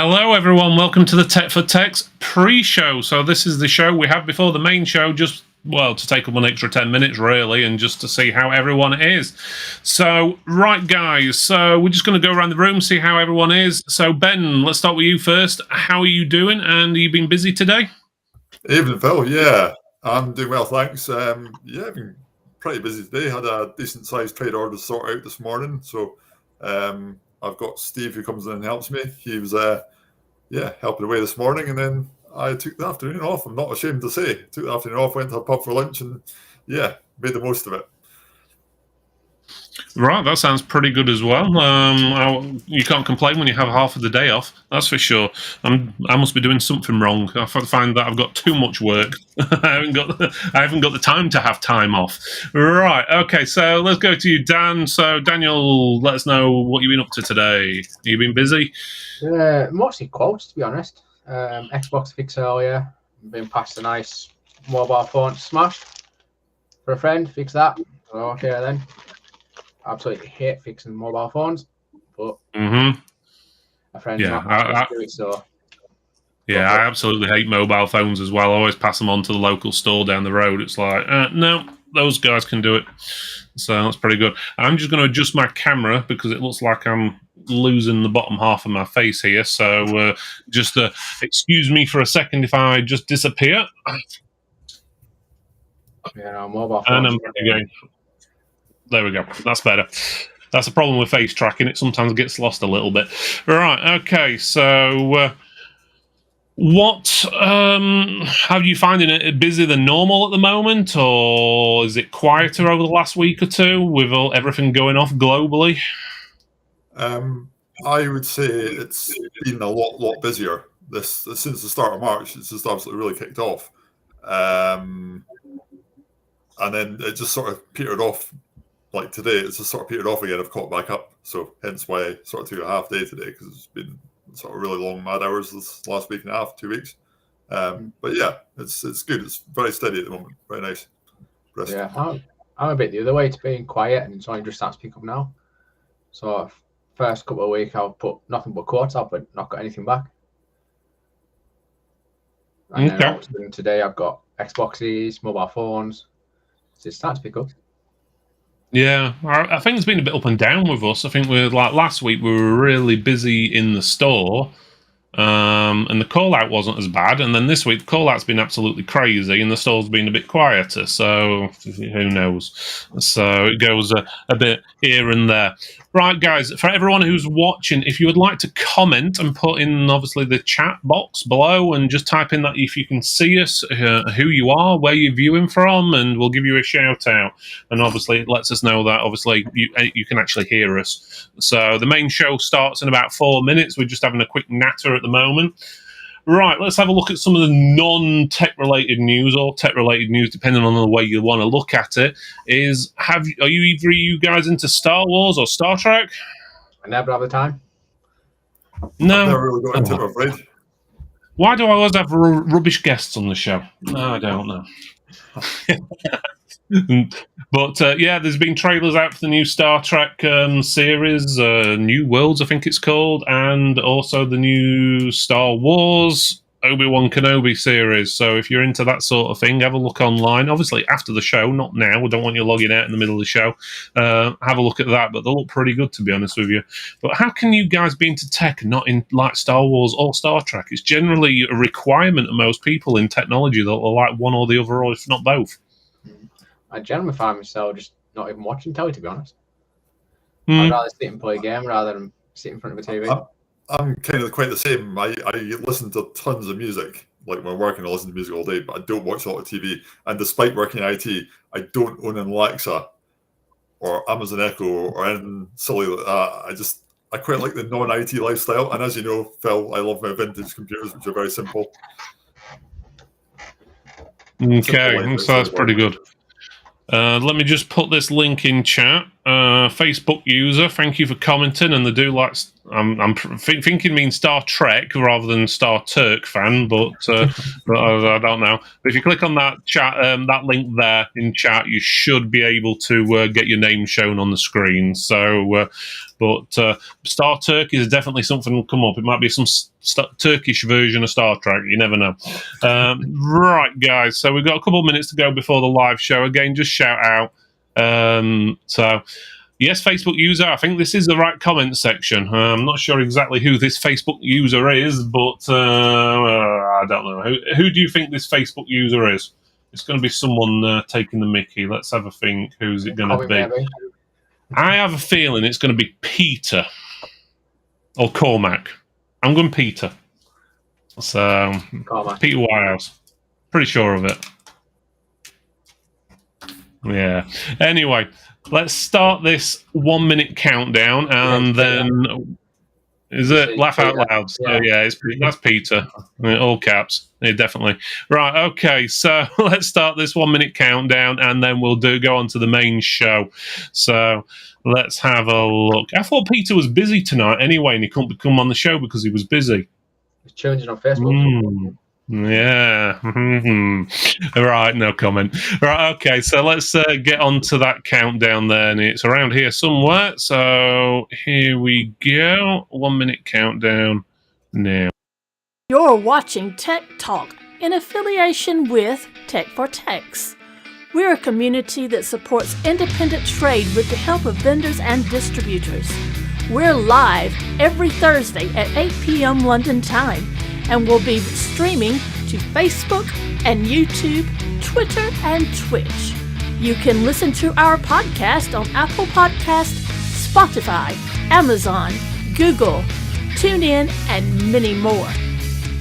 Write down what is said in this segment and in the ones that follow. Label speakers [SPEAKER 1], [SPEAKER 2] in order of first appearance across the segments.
[SPEAKER 1] Hello, everyone. Welcome to the Tech for Tech's pre-show. So this is the show we have before the main show, just, well, to take up an extra 10 minutes, really, and just to see how everyone is. So, right, guys, so we're just going to go around the room, see how everyone is. So, Ben, let's start with you first. How are you doing, and have you been busy today?
[SPEAKER 2] Evening, Phil. Yeah, I'm doing well, thanks. Yeah, I've been pretty busy today. Had a decent-sized trade order to sort out this morning, so I've got Steve who comes in and helps me. He was, helping away this morning, and then I took the afternoon off. I'm not ashamed to say, took the afternoon off, went to a pub for lunch, and yeah, made the most of it.
[SPEAKER 1] Right, that sounds pretty good as well. You can't complain when you have half of the day off, that's for sure. I must be doing something wrong. I find that I've got too much work. I haven't got the time to have time off. Right, okay, so let's go to you, Dan. So, Daniel, let us know what you've been up to today. You been busy?
[SPEAKER 3] Mostly quotes, to be honest. Xbox fix earlier. Been past a nice mobile phone smash for a friend. Fix that. So, okay, then. Absolutely hate fixing mobile phones, but a friend's not to do it, so.
[SPEAKER 1] Yeah, I absolutely hate mobile phones as well. I always pass them on to the local store down the road. It's like, no, those guys can do it. So that's pretty good. I'm just going to adjust my camera because it looks like I'm losing the bottom half of my face here. So just excuse me for a second if I just disappear.
[SPEAKER 3] Yeah, no, mobile phones.
[SPEAKER 1] And I'm ready again. There we go. That's better. That's a problem with face tracking. It sometimes gets lost a little bit. Right. Okay. So, what have you finding it busier than normal at the moment, or is it quieter over the last week or two with everything going off globally?
[SPEAKER 2] I would say it's been a lot busier since the start of March. It's just absolutely really kicked off, and then it just sort of petered off. Like today, it's just sort of petered off again. I've caught back up, so hence why I sort of took a half day today, because it's been sort of really long mad hours this last week and a half, 2 weeks. But yeah, it's good. It's very steady at the moment. Very nice.
[SPEAKER 3] Yeah, I'm a bit the other way. It's being quiet, and it's only just starting to pick up now. So first couple of weeks, I'll put nothing but quotes up, but not got anything back. And then today, I've got Xboxes, mobile phones. So it's starting to pick up.
[SPEAKER 1] Yeah, I think it's been a bit up and down with us. I think last week we were really busy in the store, and the call out wasn't as bad. And then this week the call out's been absolutely crazy, and the store's been a bit quieter. So who knows? So it goes a bit here and there. Right, guys, for everyone who's watching, if you would like to comment and put in, obviously, the chat box below and just type in that if you can see us, who you are, where you're viewing from, and we'll give you a shout out. And obviously, it lets us know that, obviously, you can actually hear us. So the main show starts in about 4 minutes. We're just having a quick natter at the moment. Right, let's have a look at some of the non-tech-related news, or tech-related news, depending on the way you want to look at it. Are you guys into Star Wars or Star Trek?
[SPEAKER 3] I never have the time.
[SPEAKER 1] No.
[SPEAKER 2] I've never really got into it, I'm afraid.
[SPEAKER 1] Why do I always have rubbish guests on the show? No, I don't know. But yeah, there's been trailers out for the new Star Trek series, New Worlds, I think it's called, and also the new Star Wars Obi-Wan Kenobi series. So if you're into that sort of thing, have a look online. Obviously, after the show, not now. We don't want you logging out in the middle of the show. Have a look at that, but they look pretty good, to be honest with you. But how can you guys be into tech and not in like Star Wars or Star Trek? It's generally a requirement of most people in technology that are like one or the other, or if not both.
[SPEAKER 3] I generally find myself just not even watching telly, to be honest. I'd rather sit and play a game rather than sit in front of a TV.
[SPEAKER 2] I'm kind of quite the same. I listen to tons of music. Like when I'm working, I listen to music all day, but I don't watch a lot of TV. And despite working in IT, I don't own an Alexa or Amazon Echo or anything silly like that. I quite like the non-IT lifestyle. And as you know, Phil, I love my vintage computers, which are very simple.
[SPEAKER 1] Okay, so that's pretty good. Let me just put this link in chat. Facebook user, thank you for commenting, and they do like. I'm thinking mean Star Trek rather than Star Turk fan, but I don't know. But if you click on that chat, that link there in chat, you should be able to get your name shown on the screen. So, but Star Turk is definitely something will come up. It might be some Turkish version of Star Trek. You never know. Right, guys. So we've got a couple of minutes to go before the live show. Again, just shout out. So yes, Facebook user, I think this is the right comment section. I'm not sure exactly who this Facebook user is, but I don't know. Who do you think this Facebook user is? It's going to be someone taking the mickey. Let's have a think. Who's it going to be?
[SPEAKER 3] Maybe.
[SPEAKER 1] I have a feeling it's going to be Peter or Cormac. I'm going Peter. So
[SPEAKER 3] Cormac.
[SPEAKER 1] Peter Whitehouse. Pretty sure of it. Yeah. Anyway, let's start this 1 minute countdown, and then is it laugh out loud? So yeah, that's Peter. All caps. Yeah, definitely. Right. Okay. So let's start this 1 minute countdown, and then we'll go on to the main show. So let's have a look. I thought Peter was busy tonight anyway, and he couldn't come on the show because he was busy.
[SPEAKER 3] He's changing on Facebook.
[SPEAKER 1] Yeah. Right, no comment. Right, okay, so let's get on to that countdown then. It's around here somewhere. So here we go. 1 minute countdown now.
[SPEAKER 4] You're watching Tech Talk in affiliation with Tech for Techs. We're a community that supports independent trade with the help of vendors and distributors. We're live every Thursday at 8 p.m. London time, and we'll be streaming to Facebook and YouTube, Twitter, and Twitch. You can listen to our podcast on Apple Podcast, Spotify, Amazon, Google, TuneIn, and many more.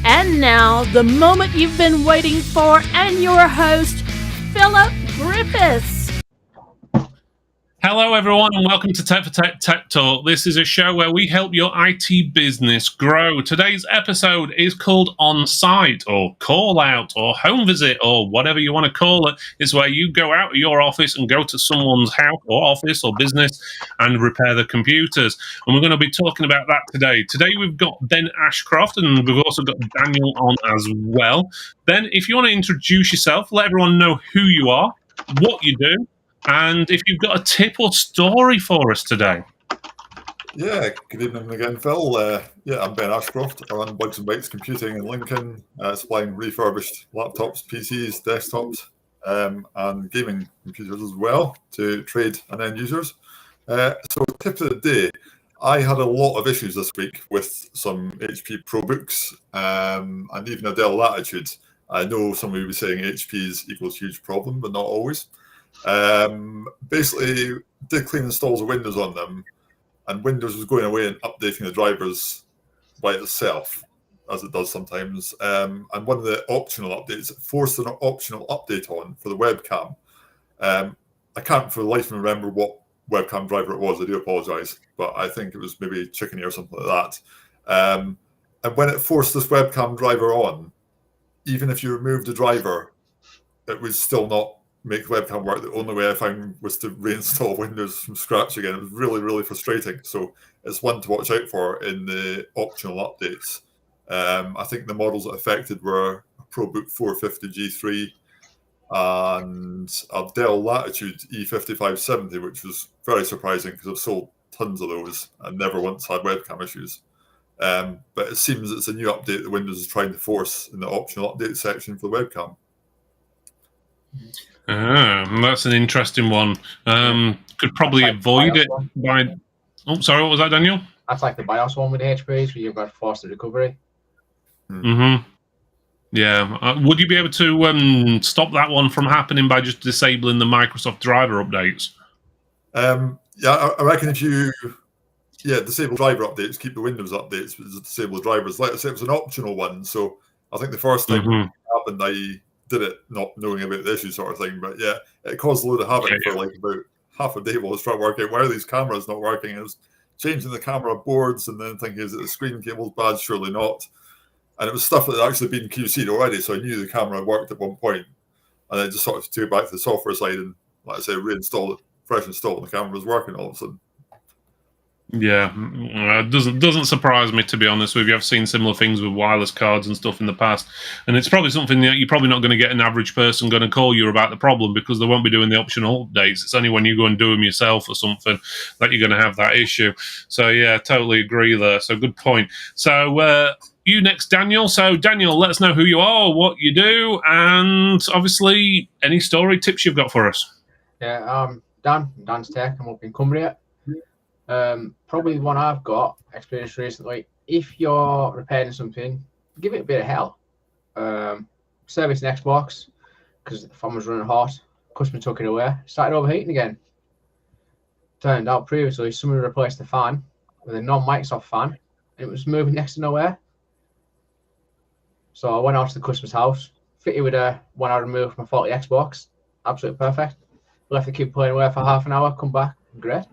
[SPEAKER 4] And now, the moment you've been waiting for, and your host, Philip Griffiths.
[SPEAKER 1] Hello, everyone, and welcome to Tech for Tech Tech Talk. This is a show where we help your IT business grow. Today's episode is called On-Site, or Call Out, or Home Visit, or whatever you want to call it. It's where you go out of your office and go to someone's house or office or business and repair the computers. And we're going to be talking about that today. Today we've got Ben Ashcroft, and we've also got Daniel on as well. Ben, if you want to introduce yourself, let everyone know who you are, what you do, and if you've got a tip or story for us today.
[SPEAKER 2] Yeah, good evening again, Phil. I'm Ben Ashcroft. I run Bugs and Bytes Computing in Lincoln, supplying refurbished laptops, PCs, desktops, and gaming computers as well to trade and end users. So tip of the day, I had a lot of issues this week with some HP ProBooks and even a Dell Latitude. I know some of you will be saying HP equals huge problem, but not always. Basically did clean installs of Windows on them, and Windows was going away and updating the drivers by itself, as it does sometimes. And one of the optional updates, it forced an optional update on for the webcam. I can't for the life of me remember what webcam driver it was. I do apologize, but I think it was maybe Chickeny or something like that. And when it forced this webcam driver on, even if you removed the driver, it would still not make the webcam work. The only way I found was to reinstall Windows from scratch again. It was really, really frustrating. So it's one to watch out for in the optional updates. I think the models that affected were a ProBook 450 G3 and a Dell Latitude E5570, which was very surprising because I've sold tons of those and never once had webcam issues. But it seems it's a new update that Windows is trying to force in the optional update section for the webcam.
[SPEAKER 1] That's an interesting one. Could probably avoid it by... Oh, sorry, what was that, Daniel?
[SPEAKER 3] That's like the BIOS one with HPs, where you've got forced recovery.
[SPEAKER 1] Mm-hmm. Yeah. Would you be able to stop that one from happening by just disabling the Microsoft driver updates?
[SPEAKER 2] I reckon if you disable driver updates, keep the Windows updates, but disable the drivers. Like I said, it was an optional one, so I think the first time it happened, I did it not knowing about the issue sort of thing. But yeah, it caused a load of havoc for like about half a day while I was trying to work out why are these cameras not working. I was changing the camera boards and then thinking, is it the screen cable's bad? Surely not. And it was stuff that had actually been QC'd already, so I knew the camera worked at one point. And then just sort of took it back to the software side and, like I say, reinstalled it fresh installed, the camera was working all of a sudden.
[SPEAKER 1] Yeah, it doesn't surprise me, to be honest with you. I've seen similar things with wireless cards and stuff in the past, and it's probably something that you're probably not going to get an average person going to call you about the problem, because they won't be doing the optional updates. It's only when you go and do them yourself or something that you're going to have that issue. So yeah, totally agree there. So good point. So you next, Daniel. So Daniel, let us know who you are, what you do, and obviously any story tips you've got for us.
[SPEAKER 3] Yeah, Dan's Tech. I'm up in Cumbria. Probably one I've got experienced recently. If you're repairing something, give it a bit of hell. Service an Xbox, because the fan was running hot. Customer took it away, started overheating again. Turned out previously somebody replaced the fan with a non-Microsoft fan, and it was moving next to nowhere. So I went out to the customer's house, fitted with a 1 hour remove from a faulty Xbox. Absolutely perfect. Left the kid playing away for half an hour, come back, great.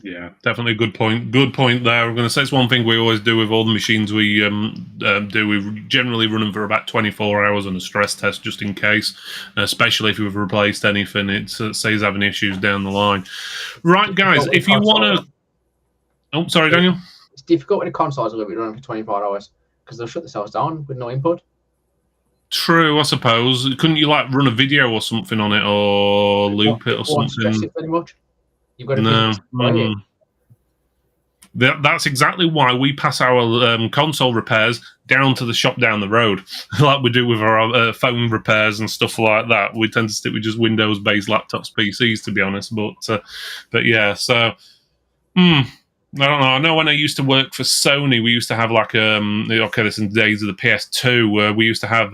[SPEAKER 1] Yeah, definitely a good point. Good point there. I'm going to say it's one thing we always do with all the machines we do. We generally run them for about 24 hours on a stress test, just in case, especially if we've replaced anything. It saves having issues down the line. Right, guys, if you want to... Oh, sorry, Daniel.
[SPEAKER 3] It's difficult when a console's going to be running for 24 hours because they'll shut themselves down with no input.
[SPEAKER 1] True, I suppose. Couldn't you like run a video or something on it, or loop it or something?
[SPEAKER 3] Stress it very much. You've got to
[SPEAKER 1] No. That's exactly why we pass our console repairs down to the shop down the road, like we do with our phone repairs and stuff like that. We tend to stick with just Windows-based laptops, PCs, to be honest. But yeah, so I don't know. I know when I used to work for Sony, we used to have like this in the days of the PS2, where we used to have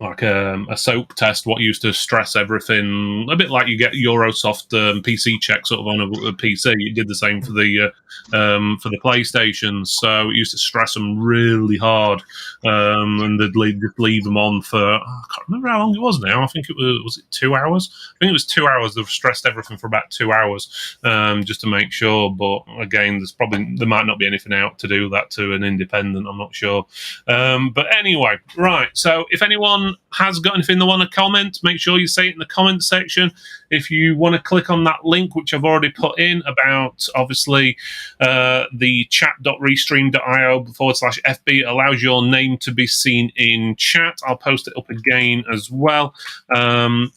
[SPEAKER 1] like a soap test, what used to stress everything, a bit like you get Eurosoft PC check sort of on a PC. It did the same for the PlayStation, so it used to stress them really hard, and they'd leave them on for I can't remember how long it was now. I think it was it 2 hours? I think it was 2 hours. They've stressed everything for about 2 hours, just to make sure. But again, there might not be anything out to do that to an independent. I'm not sure. But anyway, right. So if anyone has got anything they want to comment, make sure you say it in the comment section. If you want to click on that link, which I've already put in about, obviously, the chat.restream.io/FB, it allows your name to be seen in chat. I'll post it up again as well. And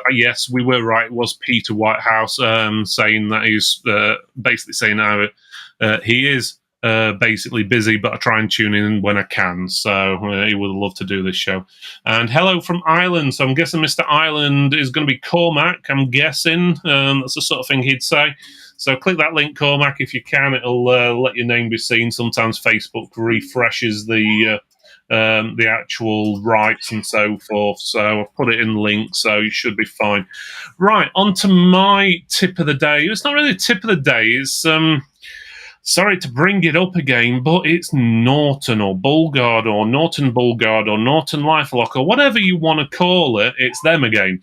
[SPEAKER 1] yes, we were right. It was Peter Whitehouse saying that he's basically saying how he is basically busy, but I try and tune in when I can. So he would love to do this show. And hello from Ireland. So I'm guessing Mr. Ireland is going to be Cormac. I'm guessing that's the sort of thing he'd say. So click that link, Cormac, if you can. It'll let your name be seen. Sometimes Facebook refreshes the actual rights and so forth. So I've put it in the link, so you should be fine. Right, on to my tip of the day. It's not really a tip of the day. It's sorry to bring it up again, but it's Norton or Bullguard or Norton Bullguard or Norton LifeLock or whatever you want to call it. It's them again.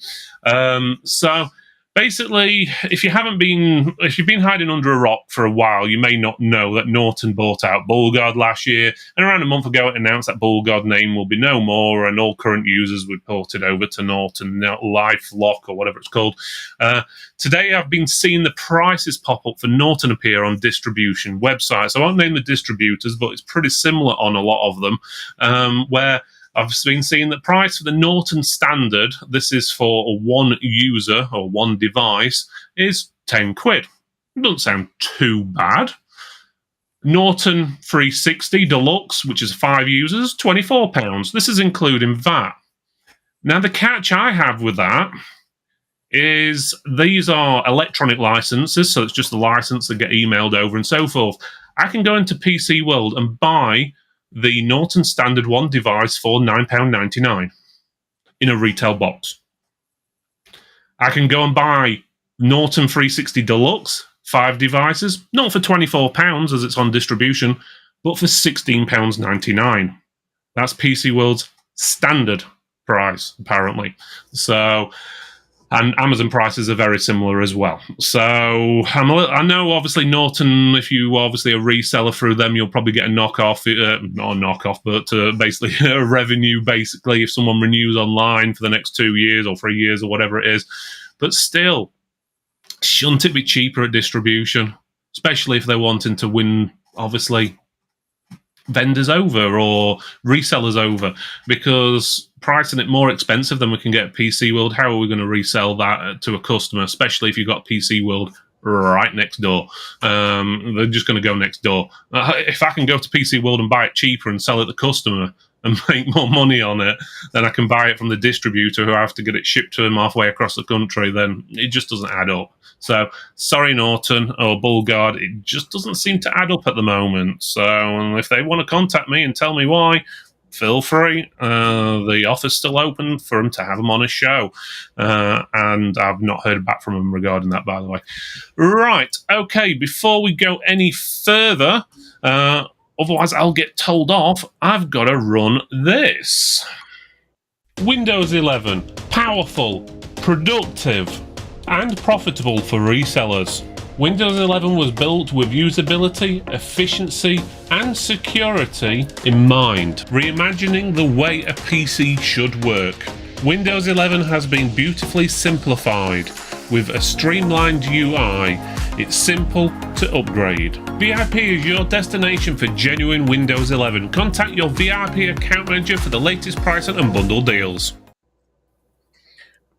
[SPEAKER 1] So basically, if you've been hiding under a rock for a while, you may not know that Norton bought out Bullguard last year, and around a month ago it announced that Bullguard name will be no more, and all current users would port it over to Norton LifeLock or whatever it's called. Today I've been seeing the prices pop up for Norton appear on distribution websites. I won't name the distributors, but it's pretty similar on a lot of them, where I've been seeing the price for the Norton Standard, this is for one user or one device, is 10 quid. It doesn't sound too bad. Norton 360 Deluxe, which is 5 users, £24. This is including VAT. Now, the catch I have with that is these are electronic licenses, so it's just the license that get emailed over and so forth. I can go into PC World and buy the Norton Standard 1 device for £9.99 in a retail box. I can go and buy Norton 360 Deluxe, 5 devices, not for £24 as it's on distribution, but for £16.99. That's PC World's standard price, apparently. So, and Amazon prices are very similar as well. So I know, obviously, Norton, if you obviously a reseller through them, you'll probably get a knockoff, not a knockoff, but basically a revenue, basically, if someone renews online for the next 2 years or 3 years or whatever it is. But still, shouldn't it be cheaper at distribution? Especially if they're wanting to win, obviously, vendors over or resellers over, because pricing it more expensive than we can get at PC World, how are we going to resell that to a customer, especially if you've got PC World right next door? They're just going to go next door. If I can go to PC World and buy it cheaper and sell it to the customer and make more money on it, then I can buy it from the distributor who I have to get it shipped to him halfway across the country, then it just doesn't add up. So, sorry, Norton or Bullguard, it just doesn't seem to add up at the moment. So, if they want to contact me and tell me why, feel free. The offer's still open for them to have them on a show. And I've not heard back from them regarding that, by the way. Right, okay, before we go any further, otherwise I'll get told off, I've got to run this. Windows 11, powerful, productive, and profitable for resellers. Windows 11 was built with usability, efficiency, and security in mind, reimagining the way a PC should work. Windows 11 has been beautifully simplified with a streamlined UI. It's simple to upgrade. VIP is your destination for genuine Windows 11. Contact your VIP account manager for the latest pricing and bundle deals.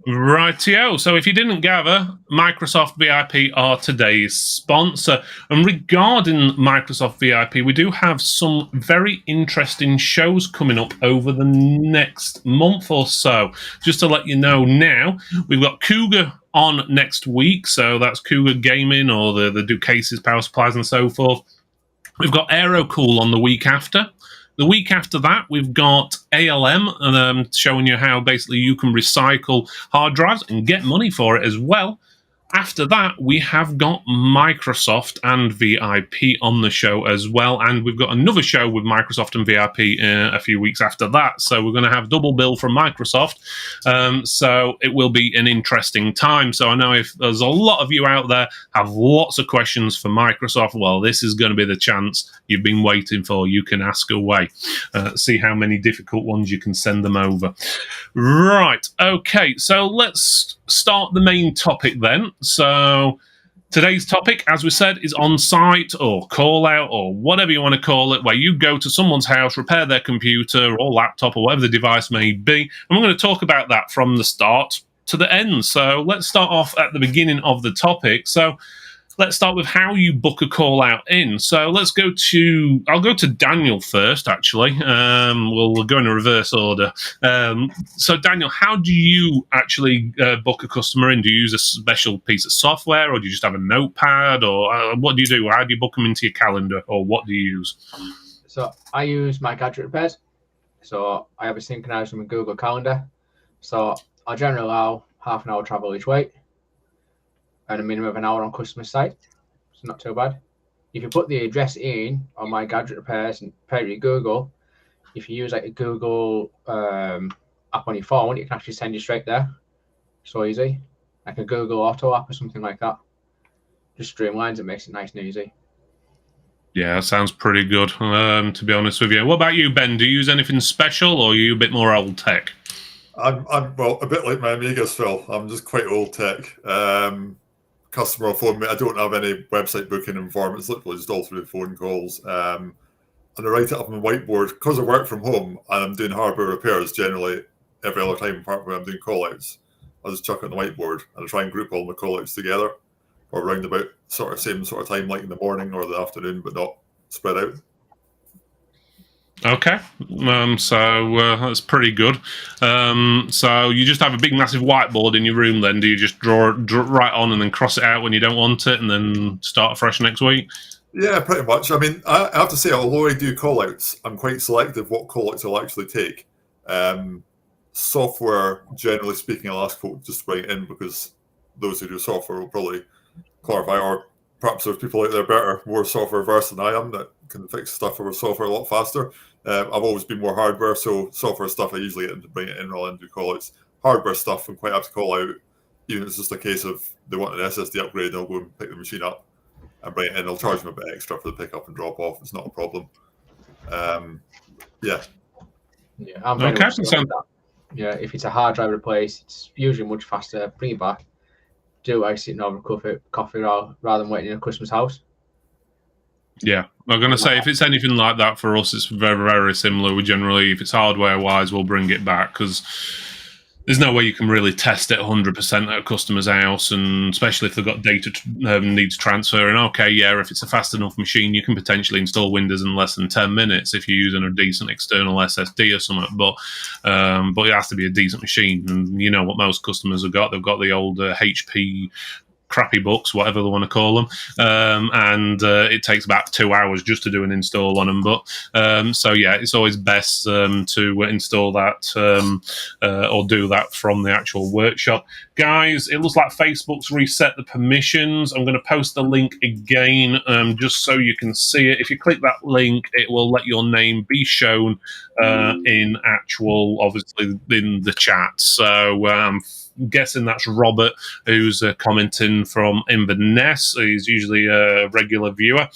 [SPEAKER 1] Rightio. So if you didn't gather, Microsoft VIP are today's sponsor. And regarding Microsoft VIP, we do have some very interesting shows coming up over the next month or so. Just to let you know now, we've got Cougar on next week. So that's Cougar Gaming, or the do cases, power supplies, and so forth. We've got AeroCool on the week after. The week after that, we've got ALM, showing you how basically you can recycle hard drives and get money for it as well. After that, we have got Microsoft and VIP on the show as well. And we've got another show with Microsoft and VIP a few weeks after that. So we're going to have double bill from Microsoft. So it will be an interesting time. So I know if there's a lot of you out there have lots of questions for Microsoft, well, this is going to be the chance you've been waiting for. You can ask away. See how many difficult ones you can send them over. Right. Okay. So let's start the main topic then. So today's topic, as we said, is on-site or call-out or whatever you want to call it, where you go to someone's house, repair their computer or laptop or whatever the device may be. And we're going to talk about that from the start to the end. So let's start off at the beginning of the topic. So let's start with how you book a call out in. So I'll go to Daniel first, actually. We'll go in a reverse order. So Daniel, how do you actually book a customer in? Do you use a special piece of software, or do you just have a notepad, or what do you do? How do you book them into your calendar, or what do you use?
[SPEAKER 3] So I use my gadget repairs. So I have it synchronized with my Google Calendar. So I generally allow half an hour travel each way and a minimum of an hour on customer site. It's not too bad. If you put the address in on my gadget repairs and pair it with Google, if you use like a Google app on your phone, it can actually send you straight there. So easy. Like a Google Auto app or something like that. Just streamlines it, makes it nice and easy.
[SPEAKER 1] Yeah, that sounds pretty good, to be honest with you. What about you, Ben? Do you use anything special, or are you a bit more old tech?
[SPEAKER 2] I'm well, a bit like my Amigas, Phil. I'm just quite old tech. Customer will phone me. I don't have any website booking inform. It's literally just all through phone calls. And I write it up on the whiteboard. Because I work from home and I'm doing hardware repairs generally every other time apart when I'm doing call-outs. I just chuck it on the whiteboard and I try and group all my call-outs together, or around about same sort of time, like in the morning or the afternoon, but not spread out.
[SPEAKER 1] Okay, so that's pretty good. So you just have a big, massive whiteboard in your room then? Do you just draw right on and then cross it out when you don't want it and then start fresh next week?
[SPEAKER 2] Yeah, pretty much. I mean, I have to say, although I do call-outs, I'm quite selective what call-outs I'll actually take. Software, generally speaking, I'll ask folk just to bring it in, because those who do software will probably clarify, or perhaps there's people out there better, more software versed than I am, that can fix stuff over software a lot faster. I've always been more hardware, so software stuff I usually get them to bring it in rather than do call-outs. Hardware stuff I'm quite apt to call out, even if it's just a case of they want an SSD upgrade, and I'll go and pick the machine up and bring it in. I'll charge them a bit extra for the pickup and drop off. It's not a problem. Yeah.
[SPEAKER 3] Yeah, I'm very much like that. Yeah, if it's a hard drive replace, it's usually much faster. Bring it back, do like sitting over a coffee rather than waiting in a customer's house.
[SPEAKER 1] Yeah, I'm going to say if it's anything like that for us, it's very, very similar. We generally, if it's hardware-wise, we'll bring it back because there's no way you can really test it 100% at a customer's house, and especially if they've got data needs transferring. Okay, yeah, if it's a fast enough machine, you can potentially install Windows in less than 10 minutes if you're using a decent external SSD or something. But it has to be a decent machine, and you know what most customers have got. They've got the old HP crappy books, whatever they want to call them, and it takes about 2 hours just to do an install on them. But so yeah, it's always best to install that or do that from the actual workshop. Guys, it looks like Facebook's reset the permissions. I'm going to post the link again just so you can see it. If you click that link, it will let your name be shown in actual, obviously, in the chat. So guessing that's Robert, who's commenting from Inverness. He's usually a regular viewer.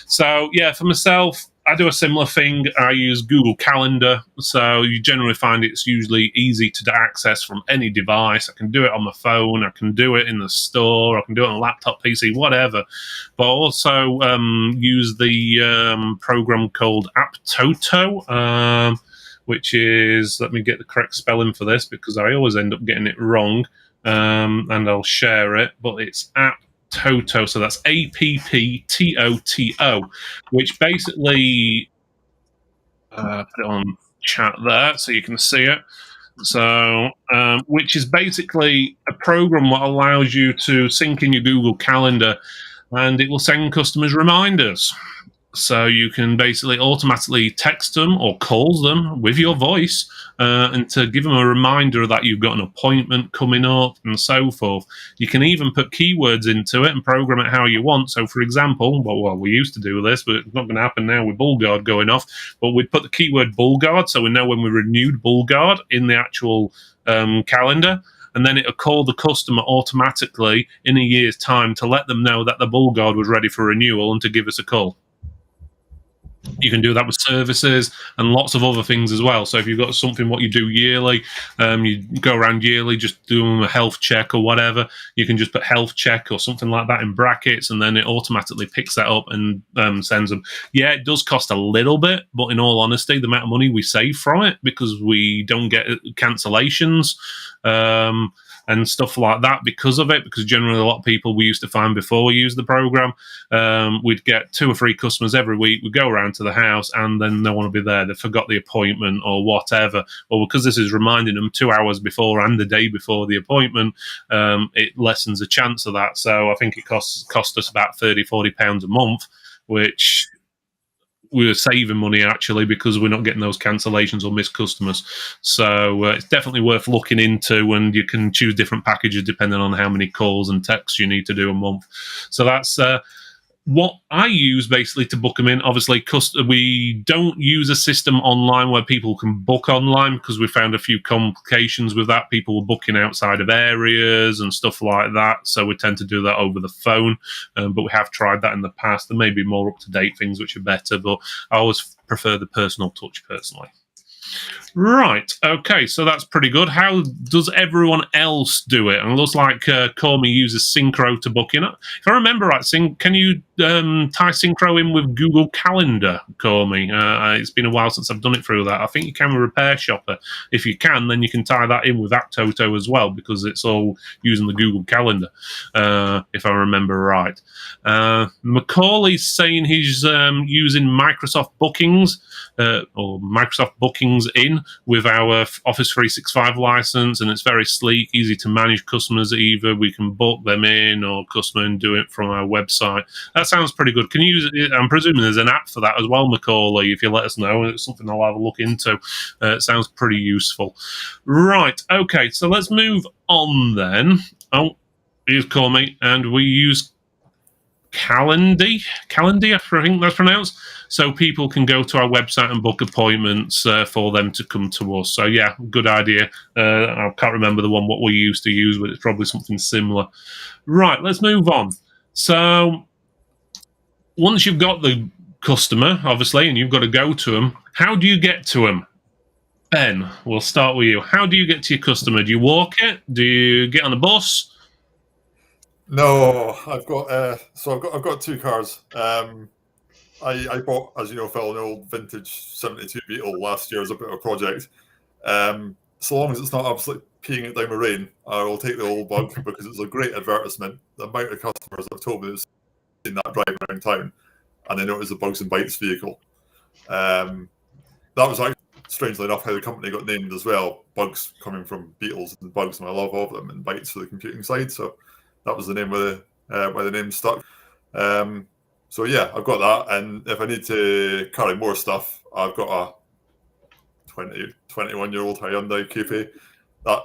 [SPEAKER 1] So yeah, for myself, I do a similar thing. I use Google Calendar, so you generally find it's usually easy to access from any device. I can do it on my phone, I can do it in the store, I can do it on a laptop, PC, whatever. But I also use the program called AppToto, which is, let me get the correct spelling for this because I always end up getting it wrong, and I'll share it, but it's AppToto, so that's AppToto, which basically, put it on chat there so you can see it. So, which is basically a program that allows you to sync in your Google Calendar, and it will send customers reminders. So you can basically automatically text them or call them with your voice and to give them a reminder that you've got an appointment coming up and so forth. You can even put keywords into it and program it how you want. So, for example, well, we used to do this, but it's not going to happen now with BullGuard going off, but we'd put the keyword BullGuard so we know when we renewed BullGuard in the actual calendar. And then it'll call the customer automatically in a year's time to let them know that the BullGuard was ready for renewal and to give us a call. You can do that with services and lots of other things as well. So if you've got something what you do yearly, you go around yearly just doing a health check or whatever, you can just put health check or something like that in brackets, and then it automatically picks that up and sends them. Yeah, it does cost a little bit, but in all honesty, the amount of money we save from it because we don't get cancellations and stuff like that because of it, because generally a lot of people we used to find before we used the program, we'd get 2 or 3 customers every week, we'd go around to the house and then no one would be there, they forgot the appointment or whatever, or because this is reminding them 2 hours before and the day before the appointment, it lessens the chance of that. So I think it cost us about £30-40 a month, which we're saving money actually because we're not getting those cancellations or missed customers. So it's definitely worth looking into, and you can choose different packages depending on how many calls and texts you need to do a month. So that's what I use basically to book them in. Obviously, we don't use a system online where people can book online because we found a few complications with that. People were booking outside of areas and stuff like that. So we tend to do that over the phone. But we have tried that in the past. There may be more up-to-date things which are better, but I always prefer the personal touch personally. Right, okay, so that's pretty good. How does everyone else do it? And it looks like Cormy uses Synchro to book in. If I remember right, can you tie Synchro in with Google Calendar, Cormy? It's been a while since I've done it through that. I think you can with Repair Shopper. If you can, then you can tie that in with AppToto as well, because it's all using the Google Calendar, if I remember right. Macaulay's saying he's using Microsoft Bookings, or Microsoft Bookings in with our Office 365 license, and it's very sleek, easy to manage customers. Either we can book them in or customer and do it from our website. That sounds pretty good. Can you use it? I'm presuming there's an app for that as well, Macaulay, if you let us know. It's something I'll have a look into. It sounds pretty useful. Right, okay, so let's move on then. Oh, here's Cormy, and we use Calendly, I think that's pronounced, so people can go to our website and book appointments for them to come to us. So yeah, good idea. I can't remember the one what we used to use, but it's probably something similar. Right, let's move on. So once you've got the customer, obviously, and you've got to go to them, how do you get to them? Ben, we'll start with you. How do you get to your customer? Do you walk it? Do you get on a bus?
[SPEAKER 2] No, I've got two cars. I bought, as you know, Phil, an old vintage '72 Beetle last year as a bit of a project. So long as it's not absolutely peeing it down the rain, I will take the old bug because it's a great advertisement. The amount of customers have told me they've seen that driving around town, and they know it was a Bugs and Bites vehicle. That was actually, strangely enough, how the company got named as well. Bugs coming from Beetles and Bugs, and I love all of them, and Bites for the computing side. So that was the name of why the name stuck. So yeah, I've got that, and if I need to carry more stuff, I've got a 21-year-old Hyundai Coupe that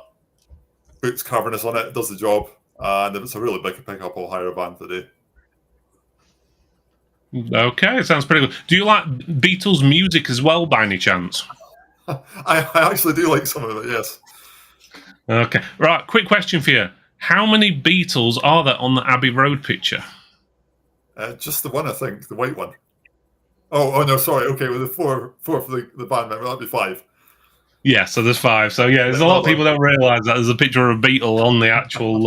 [SPEAKER 2] boots cavernous on it, does the job, and if it's a really big pickup, I'll hire a van for the day.
[SPEAKER 1] Okay, sounds pretty good. Do you like Beatles music as well, by any chance?
[SPEAKER 2] I actually do like some of it, yes.
[SPEAKER 1] Okay, right. Quick question for you: how many Beatles are there on the Abbey Road picture?
[SPEAKER 2] Just the one, I think, the white one. Oh no, sorry. Okay, with the four for the band member, that'd be 5.
[SPEAKER 1] Yeah, so there's 5. So yeah, there's a lot of people don't realise that there's a picture of a Beatle on the actual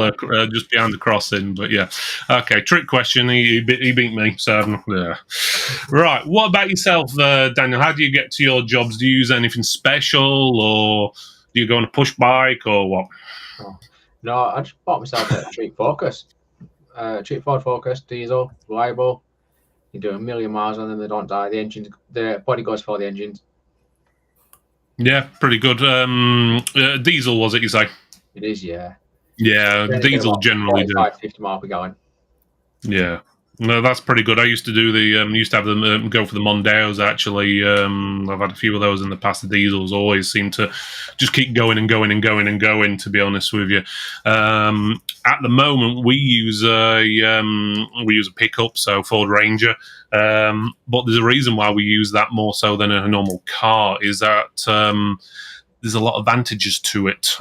[SPEAKER 1] just behind the crossing. But yeah, okay. Trick question. He beat me. So yeah. Right. What about yourself, Daniel? How do you get to your jobs? Do you use anything special, or do you go on a push bike, or what?
[SPEAKER 3] No, I just bought myself a cheap Focus. Cheap Ford Focus, diesel, reliable. You do 1 million miles on them, they don't die. The body goes for the engines.
[SPEAKER 1] Yeah, pretty good. Diesel, was it, you say?
[SPEAKER 3] It is, yeah.
[SPEAKER 1] Yeah, diesel generally do.
[SPEAKER 3] 50 miles per gallon.
[SPEAKER 1] Yeah. No, that's pretty good. I used to do used to have them go for the Mondeos, actually. I've had a few of those in the past. The diesels always seem to just keep going and going and going and going, to be honest with you. At the moment, we use a pickup, so Ford Ranger. But there's a reason why we use that more so than a normal car, is that there's a lot of advantages to it,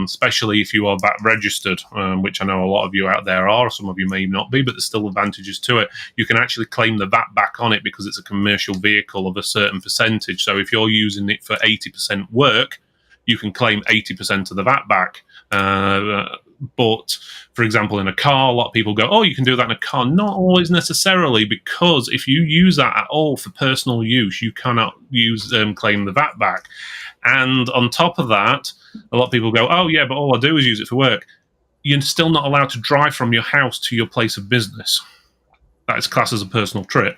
[SPEAKER 1] especially if you are VAT registered, which I know a lot of you out there are. Some of you may not be, but there's still advantages to it. You can actually claim the VAT back on it because it's a commercial vehicle of a certain percentage. So if you're using it for 80% work, you can claim 80% of the VAT back. But, for example, in a car, a lot of people go, oh, you can do that in a car. Not always necessarily, because if you use that at all for personal use, you cannot claim the VAT back. And on top of that, a lot of people go, oh, yeah, but all I do is use it for work. You're still not allowed to drive from your house to your place of business. That is classed as a personal trip.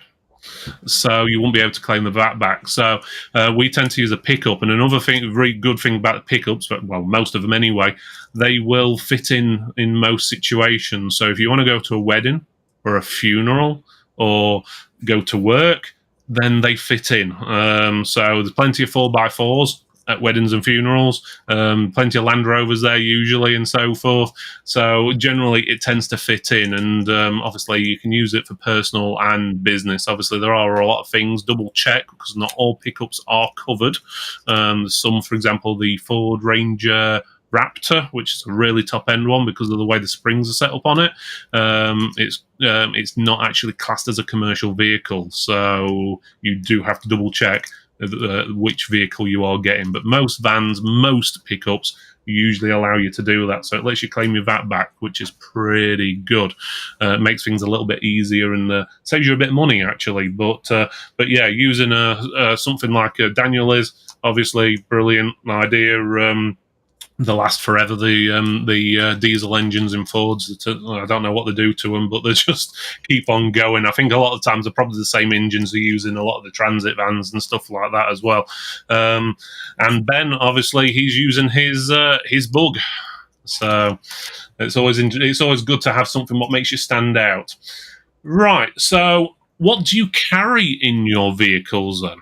[SPEAKER 1] So you won't be able to claim the VAT back. So we tend to use a pickup. And another thing, really good thing about the pickups, but well, most of them anyway, they will fit in most situations. So if you want to go to a wedding or a funeral or go to work, then they fit in. So there's plenty of 4x4s at weddings and funerals, plenty of Land Rovers there usually, and so forth. So generally it tends to fit in, and obviously you can use it for personal and business. Obviously there are a lot of things, double check, because not all pickups are covered. Some, for example, the Ford Ranger Raptor, which is a really top end one because of the way the springs are set up on it. It's not actually classed as a commercial vehicle, so you do have to double check which vehicle you are getting. But most vans, most pickups usually allow you to do that, so it lets you claim your VAT back, which is pretty good. It makes things a little bit easier and saves you a bit of money, actually. But yeah, using something like Daniel is obviously brilliant idea. They last forever, the diesel engines in Fords. I don't know what they do to them, but they just keep on going. I think a lot of times they're probably the same engines they use in a lot of the transit vans and stuff like that as well. And Ben, obviously, he's using his Bug. So it's always good to have something what makes you stand out. Right, so what do you carry in your vehicles then?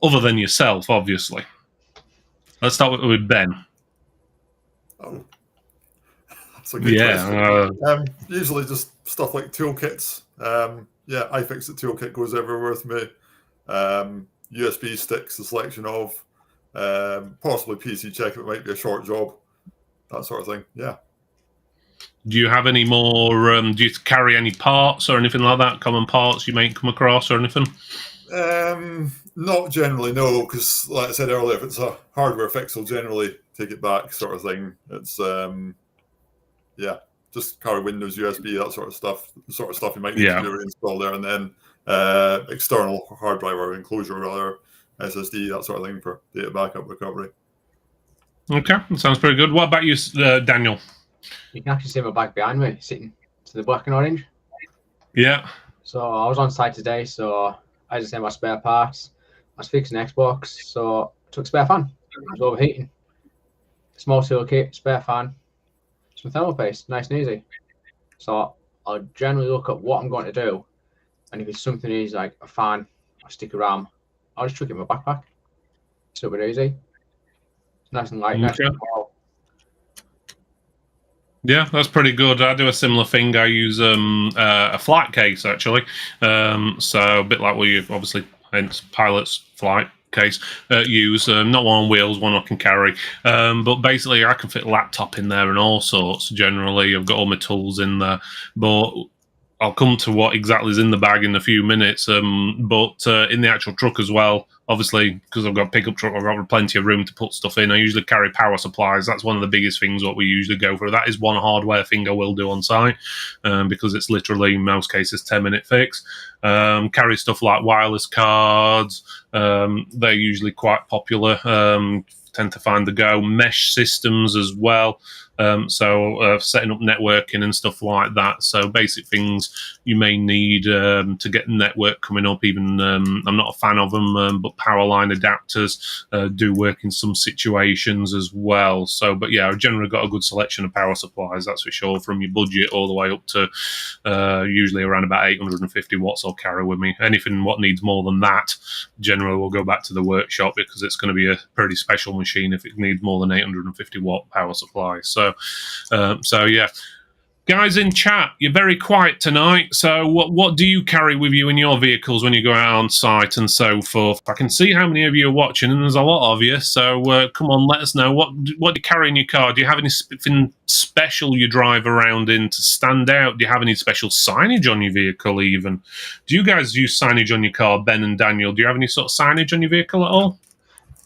[SPEAKER 1] Other than yourself, obviously. Let's start with Ben.
[SPEAKER 2] Oh, that's a good question. Usually just stuff like toolkits. iFixit toolkit goes everywhere with me. USB sticks, a selection of. Possibly PC check if it might be a short job. That sort of thing, yeah.
[SPEAKER 1] Do you have any more, do you carry any parts or anything like that? Common parts you might come across or anything?
[SPEAKER 2] Not generally, no, because like I said earlier, if it's a hardware fix, I'll generally take it back, sort of thing. It's just carry Windows, USB, that sort of stuff. The sort of stuff you might need to do reinstall there, and then external hard drive or enclosure, rather SSD, that sort of thing for data backup recovery.
[SPEAKER 1] Okay, that sounds pretty good. What about you, Daniel?
[SPEAKER 3] You can actually see my bag behind me, sitting to the black and orange.
[SPEAKER 1] Yeah.
[SPEAKER 3] So I was on site today, so I just had my spare parts. I was fixing Xbox, so I took a spare fan. It was overheating. Small toolkit, spare fan, some thermal paste, nice and easy. So I'll generally look at what I'm going to do, and if it's something easy like a fan, a stick of RAM, I'll just chuck it in my backpack. Super easy. It's nice and light, nice and small.
[SPEAKER 1] Yeah, that's pretty good. I do a similar thing. I use a flight case, actually. So a bit like what you obviously, hence pilot's flight case, use. Not one on wheels, one I can carry. But basically, I can fit a laptop in there and all sorts. Generally, I've got all my tools in there. But I'll come to what exactly is in the bag in a few minutes. But in the actual truck as well, obviously, because I've got a pickup truck, I've got plenty of room to put stuff in. I usually carry power supplies. That's one of the biggest things what we usually go for. That is one hardware thing I will do on site, because it's literally, in most cases, 10-minute fix. Carry stuff like wireless cards. They're usually quite popular. Tend to find the go. Mesh systems as well. So setting up networking and stuff like that. So basic things you may need to get network coming up. Even I'm not a fan of them, but power line adapters do work in some situations as well. So, but yeah, I've generally got a good selection of power supplies, that's for sure, from your budget all the way up to usually around about 850 watts I'll carry with me. Anything what needs more than that, generally will go back to the workshop, because it's going to be a pretty special machine if it needs more than 850 watt power supply. So yeah, guys in chat, you're very quiet tonight. So what do you carry with you in your vehicles when you go out on site and so forth? I can see how many of you are watching, and there's a lot of you. So come on, let us know what do you carry in your car. Do you have anything special you drive around in to stand out? Do you have any special signage on your vehicle? Even do you guys use signage on your car, Ben and Daniel? Do you have any sort of signage on your vehicle at all?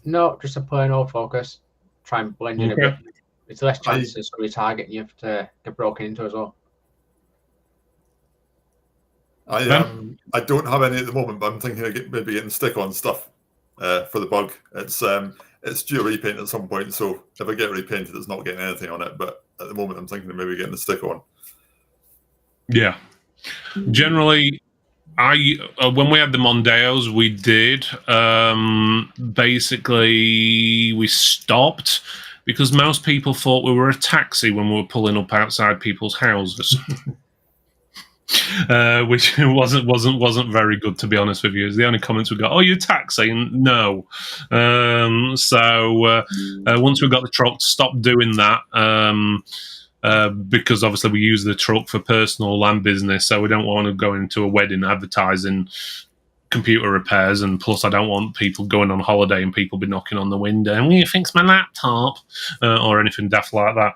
[SPEAKER 3] No, just a plain old Focus. Try and blend in a bit. It's less chances of somebody targeting you to get broken into as well.
[SPEAKER 2] I don't have any at the moment, but I'm thinking of maybe getting stick-on stuff for the bug. It's due a repaint at some point, so if I get repainted, it's not getting anything on it. But at the moment, I'm thinking of maybe getting a stick-on. Yeah.
[SPEAKER 1] Generally, when we had the Mondeos, we did basically we stopped, because most people thought we were a taxi when we were pulling up outside people's houses, which wasn't very good, to be honest with you. The only comments we got, "Oh, you're a taxi?" And no. So once we got the truck, stopped doing that. Because obviously we use the truck for personal and business, so we don't want to go into a wedding advertising computer repairs, and plus I don't want people going on holiday and people be knocking on the window and, "Will you fix my laptop?" Or anything daft like that.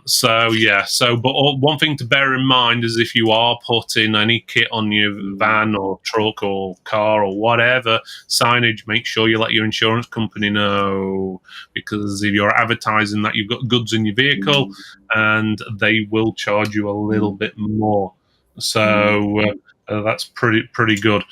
[SPEAKER 1] So yeah, but one thing to bear in mind is if you are putting any kit on your van or truck or car or whatever, signage, make sure you let your insurance company know, because if you're advertising that you've got goods in your vehicle, and they will charge you a little bit more. So that's pretty good.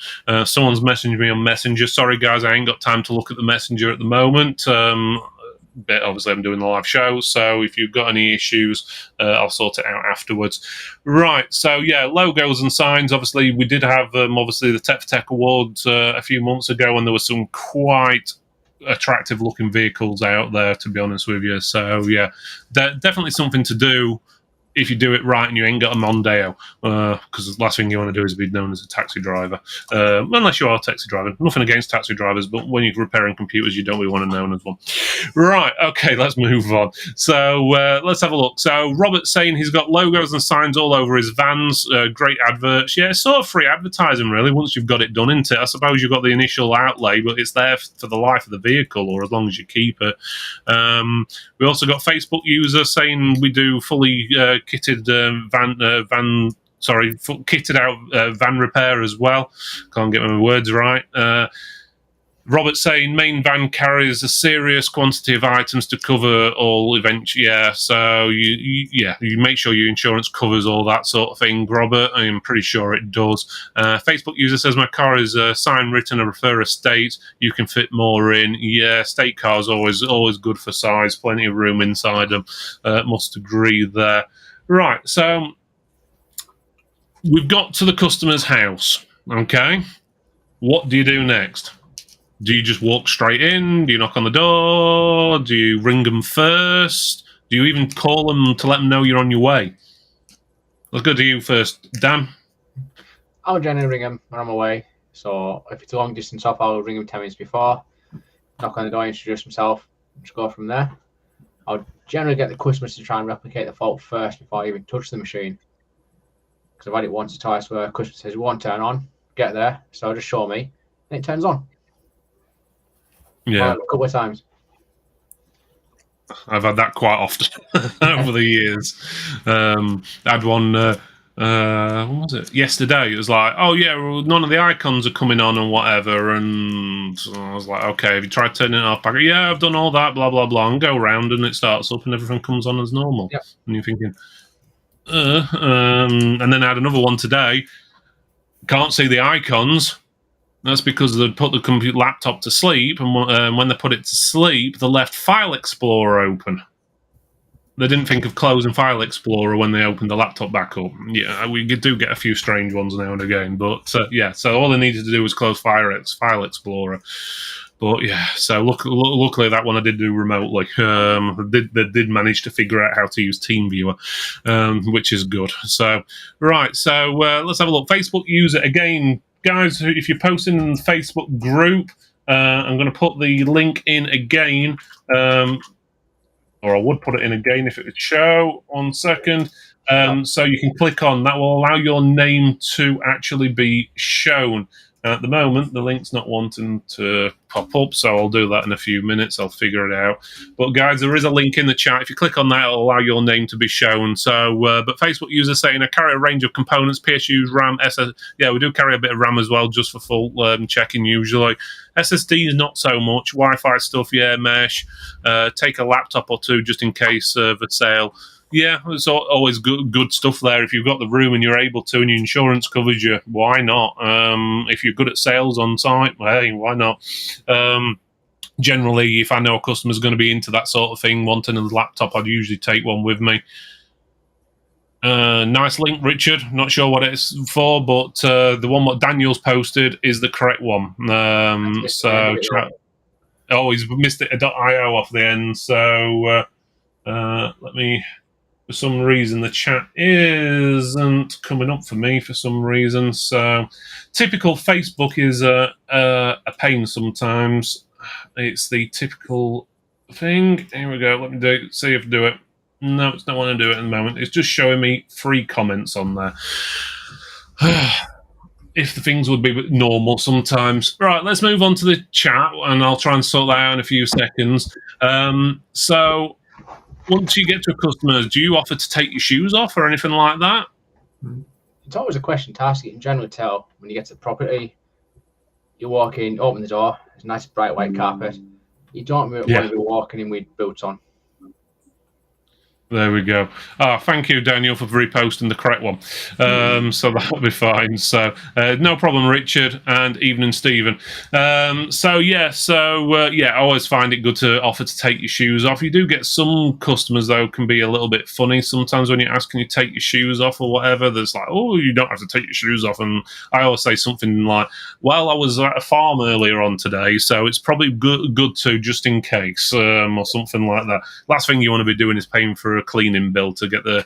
[SPEAKER 1] Someone's messaged me on Messenger. Sorry, guys, I ain't got time to look at the Messenger at the moment. But obviously, I'm doing the live show, so if you've got any issues, I'll sort it out afterwards. Right, so yeah, logos and signs. Obviously, we did have obviously the Tech for Tech Awards a few months ago, and there were some quite attractive looking vehicles out there, to be honest with you. So yeah, definitely something to do if you do it right and you ain't got a Mondeo, because the last thing you want to do is be known as a taxi driver, unless you are a taxi driver. Nothing against taxi drivers, but when you're repairing computers, you don't really want to know as one. Right, okay, let's move on. So let's have a look. So Robert's saying he's got logos and signs all over his vans, great adverts. Yeah, it's sort of free advertising, really, once you've got it done, isn't it? I suppose you've got the initial outlay, but it's there for the life of the vehicle, or as long as you keep it. We also got Facebook user saying we do fully kitted kitted out van repair as well. Can't get my words right. Robert saying main van carries a serious quantity of items to cover all events. Yeah, so you make sure your insurance covers all that sort of thing, Robert. I'm pretty sure it does. Facebook user says my car is sign written. I prefer a state. You can fit more in. Yeah, state cars always good for size. Plenty of room inside them. Must agree there. Right, so we've got to the customer's house. Okay, what do you do next? Do you just walk straight in? Do you knock on the door? Do you ring them first? Do you even call them to let them know you're on your way? Let's go to you first, Dan.
[SPEAKER 3] I'll generally ring them when I'm away. So if it's a long distance off, I'll ring them 10 minutes before, knock on the door, introduce myself, just go from there. I'll generally get the customers to try and replicate the fault first before I even touch the machine. Because I've had it once or twice where a customer says, it won't turn on, get there, so just show me, and it turns on.
[SPEAKER 1] Yeah,
[SPEAKER 3] a couple of times.
[SPEAKER 1] I've had that quite often over the years. I had one. What was it? Yesterday, it was like, oh yeah, well, none of the icons are coming on and whatever. And I was like, okay, have you tried turning it off? I go, yeah, I've done all that, blah blah blah, and go around and it starts up and everything comes on as normal.
[SPEAKER 3] Yep.
[SPEAKER 1] And you're thinking, and then I had another one today. Can't see the icons. That's because they put the laptop to sleep, and when they put it to sleep, they left File Explorer open. They didn't think of closing File Explorer when they opened the laptop back up. Yeah, we do get a few strange ones now and again, but yeah, so all they needed to do was close File Explorer. But yeah, so luckily that one I did do remotely. They did manage to figure out how to use TeamViewer, which is good. So, right, so let's have a look. Facebook user, again, guys, if you're posting in the Facebook group, I'm going to put the link in again, or I would put it in again if it would show. 1 second. So you can click on that, will allow your name to actually be shown. At the moment, the link's not wanting to pop up, so I'll do that in a few minutes. I'll figure it out. But guys, there is a link in the chat. If you click on that, it'll allow your name to be shown. So, but Facebook users saying, I carry a range of components, PSUs, RAM, SS. Yeah, we do carry a bit of RAM as well, just for full checking usually. SSDs, not so much. Wi-Fi stuff, yeah, mesh. Take a laptop or two just in case of a sale. Yeah, it's always good stuff there. If you've got the room and you're able to and your insurance covers you, why not? If you're good at sales on site, well, hey, why not? Generally, if I know a customer's going to be into that sort of thing, wanting a laptop, I'd usually take one with me. Nice link, Richard. Not sure what it's for, but the one what Daniel's posted is the correct one. He's missed it a .io off the end, so let me... For some reason, the chat isn't coming up for me for some reason. So, typical Facebook is a pain sometimes. It's the typical thing. Here we go. Let me do it. See if I do it. No, it's not wanting to do it at the moment. It's just showing me 3 comments on there. If the things would be normal sometimes. Right, let's move on to the chat, and I'll try and sort that out in a few seconds. So... Once you get to a customer, do you offer to take your shoes off or anything like that?
[SPEAKER 3] It's always a question to ask. You can generally tell when you get to the property. You walk in, open the door. It's a nice bright white carpet. You don't want to be walking in with boots on.
[SPEAKER 1] There we go. Thank you, Daniel, for reposting the correct one. So that'll be fine. So no problem, Richard, and evening, Stephen. I always find it good to offer to take your shoes off. You do get some customers, though, can be a little bit funny. Sometimes when you ask, can you take your shoes off or whatever, there's like, oh, you don't have to take your shoes off. And I always say something like, well, I was at a farm earlier on today, so it's probably good to, just in case, or something like that. Last thing you want to be doing is paying for a cleaning bill to get the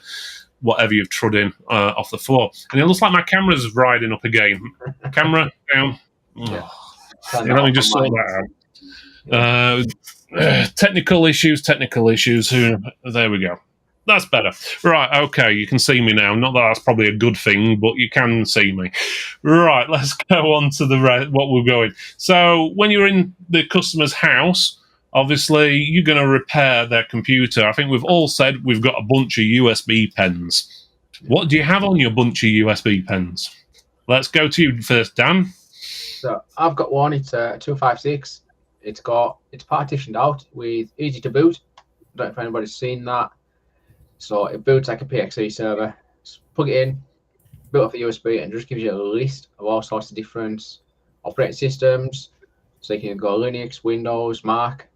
[SPEAKER 1] whatever you've trod in off the floor. And it looks like my camera's riding up again. Camera down.
[SPEAKER 3] Yeah.
[SPEAKER 1] Let me just sort that out. Technical issues. There we go. That's better. Right, okay, you can see me now. Not that that's probably a good thing, but you can see me. Right, let's go on to what we're going. So when you're in the customer's house, obviously, you're going to repair their computer. I think we've all said we've got a bunch of USB pens. What do you have on your bunch of USB pens? Let's go to you first, Dan.
[SPEAKER 3] So I've got one. It's a 256. It's partitioned out with easy to boot. I don't know if anybody's seen that. So it boots like a PXE server. Just plug it in, boot off the USB, and just gives you a list of all sorts of different operating systems. So you can go Linux, Windows, Mac,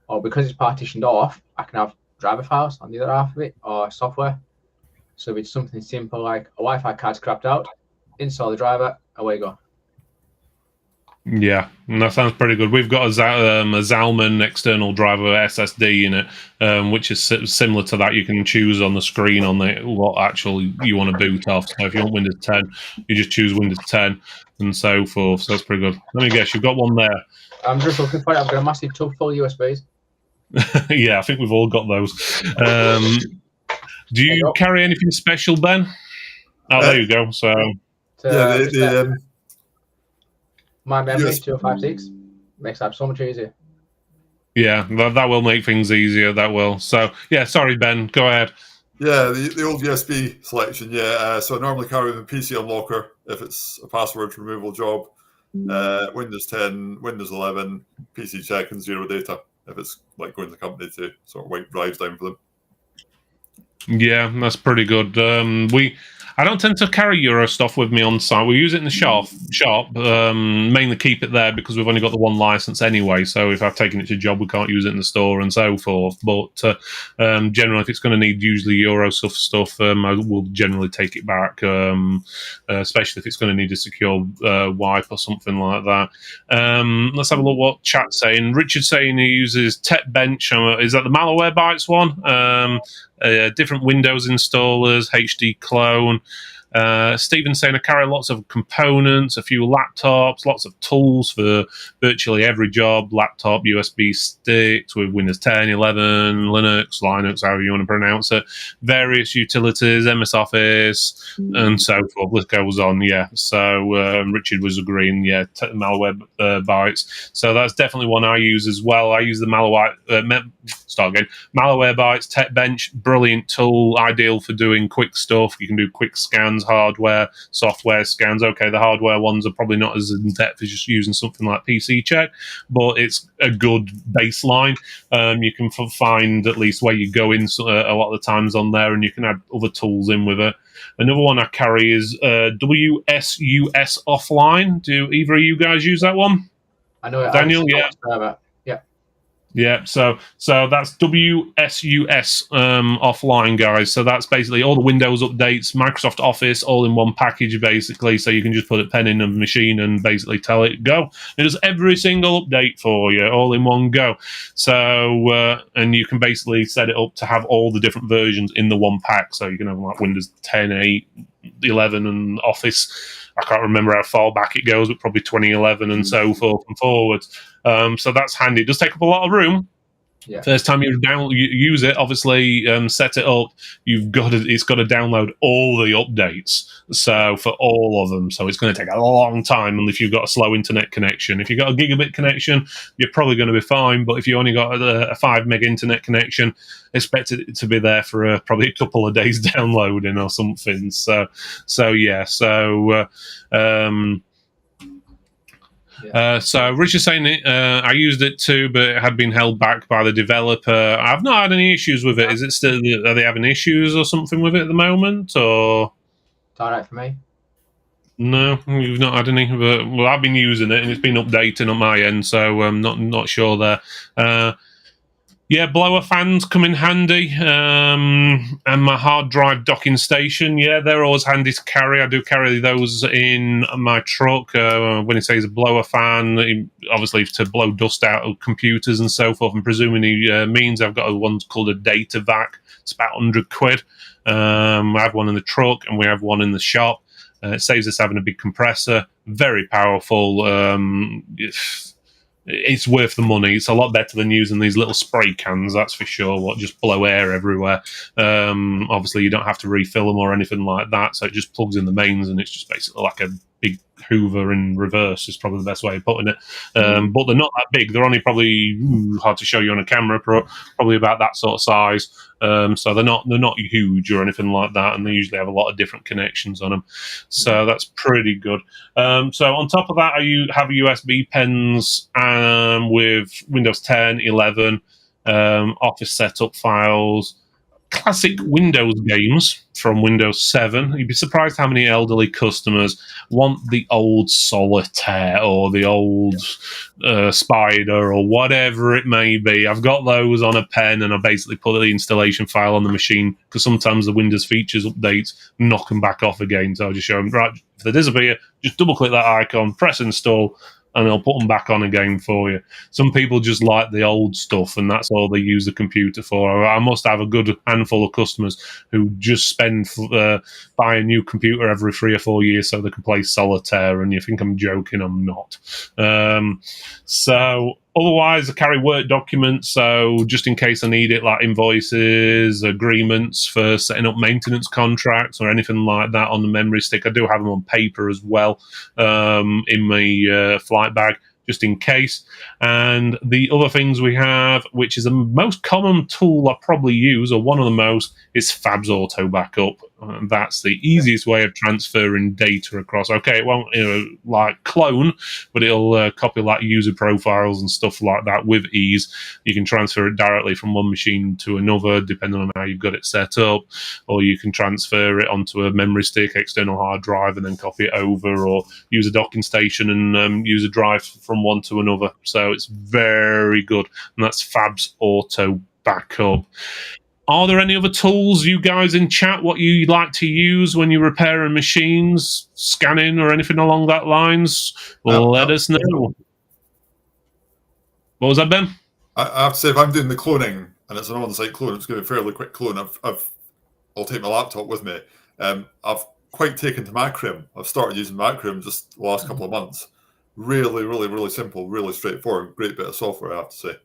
[SPEAKER 3] or because it's partitioned off, I can have driver files on the other half of it or software. So if it's something simple like a Wi-Fi card's crapped out, install the driver, away you go.
[SPEAKER 1] Yeah, and that sounds pretty good. We've got a Zalman external driver SSD in it, which is similar to that. You can choose on the screen on what actually you want to boot off. So if you want Windows 10, you just choose Windows 10 and so forth. So that's pretty good. Let me guess, you've got one there.
[SPEAKER 3] I'm just looking for it. I've got a massive tub full of USBs.
[SPEAKER 1] Yeah, I think we've all got those. Do you carry anything special, Ben? Oh, there you go. So
[SPEAKER 3] my memory 256 makes that so much easier.
[SPEAKER 1] Yeah, that will make things easier. That will. So yeah, sorry, Ben. Go ahead.
[SPEAKER 2] Yeah, the old USB selection. Yeah, so I normally carry the PC unlocker if it's a password removal job. Windows 10, Windows 11, PC check, and zero data if it's like going to the company to sort of wipe drives down for them.
[SPEAKER 1] Yeah, that's pretty good. I don't tend to carry Euro stuff with me on site. We use it in the shop, mainly keep it there because we've only got the one license anyway. So if I've taken it to job, we can't use it in the store and so forth. But generally, if it's going to need usually Euro stuff, I will generally take it back, especially if it's going to need a secure wipe or something like that. Let's have a look what chat's saying. Richard's saying he uses TechBench. Is that the Malware Bytes one? Different Windows installers, HD clone. Stephen's saying I carry lots of components, a few laptops, lots of tools for virtually every job, laptop, USB sticks with Windows 10, 11, Linux, however you want to pronounce it, various utilities, MS Office, and so forth. List goes on, yeah. So Richard was agreeing, yeah, Malware Bytes. So that's definitely one I use as well. I use the Malware Bytes, TechBench, brilliant tool, ideal for doing quick stuff. You can do quick scans, hardware, software scans. Okay, the hardware ones are probably not as in-depth as just using something like PC check, but it's a good baseline. You can find at least where you go in a lot of the times on there, and you can add other tools in with it. Another one I carry is Wsus Offline. Do either of you guys use that one?
[SPEAKER 3] I know it.
[SPEAKER 1] Daniel, yeah. Yeah, so that's WSUS Offline, guys. So that's basically all the Windows updates, Microsoft Office, all in one package, basically. So you can just put a pen in a machine and basically tell it go. It does every single update for you, all in one go. So and you can basically set it up to have all the different versions in the one pack. So you can have like Windows 10, 8, 11, and Office. I can't remember how far back it goes, but probably 2011 and so forth and forwards. So that's handy. It does take up a lot of room. Yeah. First time you use it, obviously set it up. It's got to download all the updates. So for all of them, so it's going to take a long time. And if you've got a slow internet connection, if you've got a gigabit connection, you're probably going to be fine. But if you only got a 5 meg internet connection, expect it to be there for probably a couple of days downloading or something. So Richard's saying I used it too, but it had been held back by the developer. I've not had any issues with it. Is it still? Are they having issues or something with it at the moment? Or
[SPEAKER 3] it's all right for me.
[SPEAKER 1] No, we've not had any. But well, I've been using it and it's been updating on my end, so I'm not sure there. Yeah, blower fans come in handy, and my hard drive docking station. Yeah, they're always handy to carry. I do carry those in my truck. When it says a blower fan, obviously to blow dust out of computers and so forth. And presuming he means I've got one called a data vac. It's about £100. I have one in the truck and we have one in the shop. It saves us having a big compressor. Very powerful. It's worth the money. It's a lot better than using these little spray cans, that's for sure, what just blow air everywhere. Obviously, you don't have to refill them or anything like that, so it just plugs in the mains and it's just basically like a big Hoover in reverse is probably the best way of putting it. But they're not that big. They're only probably hard to show you on a camera, probably about that sort of size. So they're not huge or anything like that, and they usually have a lot of different connections on them. So that's pretty good. So on top of that, you have USB pens with Windows 10, 11, Office setup files, classic Windows games from Windows 7. You'd be surprised how many elderly customers want the old Solitaire or the old Spider or whatever it may be. I've got those on a pen, and I basically put the installation file on the machine, because sometimes the Windows features updates knock them back off again. So I'll just show them, right, if they disappear, just double click that icon, press install, and I'll put them back on again for you. Some people just like the old stuff, and that's all they use the computer for. I must have a good handful of customers who just spend buy a new computer every 3 or 4 years so they can play Solitaire, and you think I'm joking, I'm not. So otherwise, I carry Word documents, so just in case I need it, like invoices, agreements for setting up maintenance contracts or anything like that on the memory stick. I do have them on paper as well in my flight bag, just in case. And the other things we have, which is the most common tool I probably use, or one of the most, is Fab's Auto Backup. That's the easiest way of transferring data across. Okay, it won't like clone, but it'll copy like user profiles and stuff like that with ease. You can transfer it directly from one machine to another, depending on how you've got it set up, or you can transfer it onto a memory stick, external hard drive, and then copy it over, or use a docking station and use a drive from one to another. So it's very good, and that's Fab's Auto Backup. Are there any other tools, you guys in chat, what you like to use when you're repairing machines, scanning, or anything along that lines? Let us know. What was that, Ben?
[SPEAKER 2] I have to say, if I'm doing the cloning, and it's an on-site clone, it's going to be a fairly quick clone. I'll take my laptop with me. I've quite taken to Macrim. I've started using Macrim just the last couple of months. Really, really, really simple, really straightforward. Great bit of software, I have to say.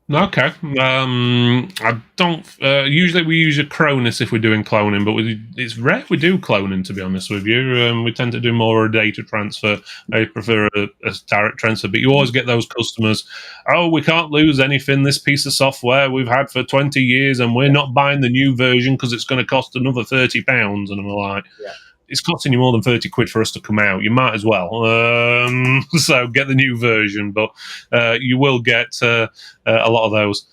[SPEAKER 1] Okay. I don't. Usually we use a Cronus if we're doing cloning, but it's rare we do cloning, to be honest with you. We tend to do more a data transfer. I prefer a direct transfer, but you always get those customers, oh, we can't lose anything. This piece of software we've had for 20 years, and we're not buying the new version because it's going to cost another £30. And I'm like, yeah, it's costing you more than 30 quid for us to come out. You might as well. So get the new version, but you will get a lot of those.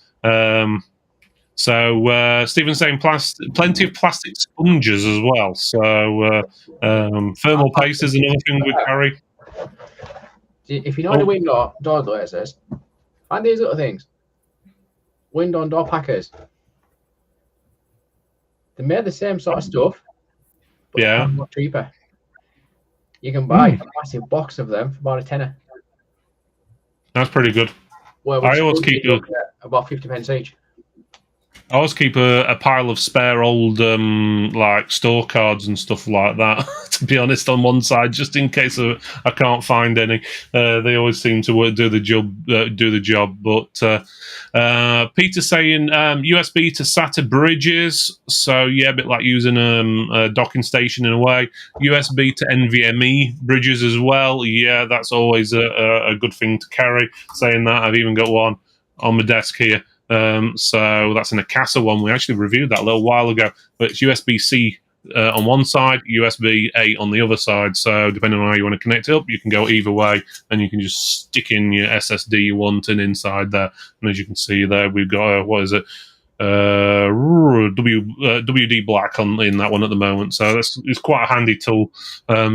[SPEAKER 1] So Stephen's saying plenty of plastic sponges as well. So thermal paste is another thing we carry.
[SPEAKER 3] If you know the window door glazes, find these little things. Window and door packers. They're made the same sort of stuff.
[SPEAKER 1] Yeah,
[SPEAKER 3] much cheaper. You can buy a massive box of them for about a tenner.
[SPEAKER 1] That's pretty good.
[SPEAKER 3] Well,
[SPEAKER 1] I always keep
[SPEAKER 3] about 50 pence each.
[SPEAKER 1] I always keep a pile of spare old like store cards and stuff like that. To be honest, on one side, just in case I can't find any. They always seem to do the job. But Peter's saying USB to SATA bridges. So yeah, a bit like using a docking station in a way. USB to NVMe bridges as well. Yeah, that's always a good thing to carry. Saying that, I've even got one on my desk here. So that's an Akasa one. We actually reviewed that a little while ago, but it's USB-C on one side, USB-A on the other side. So depending on how you want to connect it up, you can go either way, and you can just stick in your SSD you want and inside there. And as you can see there, we've got WD Black in that one at the moment. So it's quite a handy tool.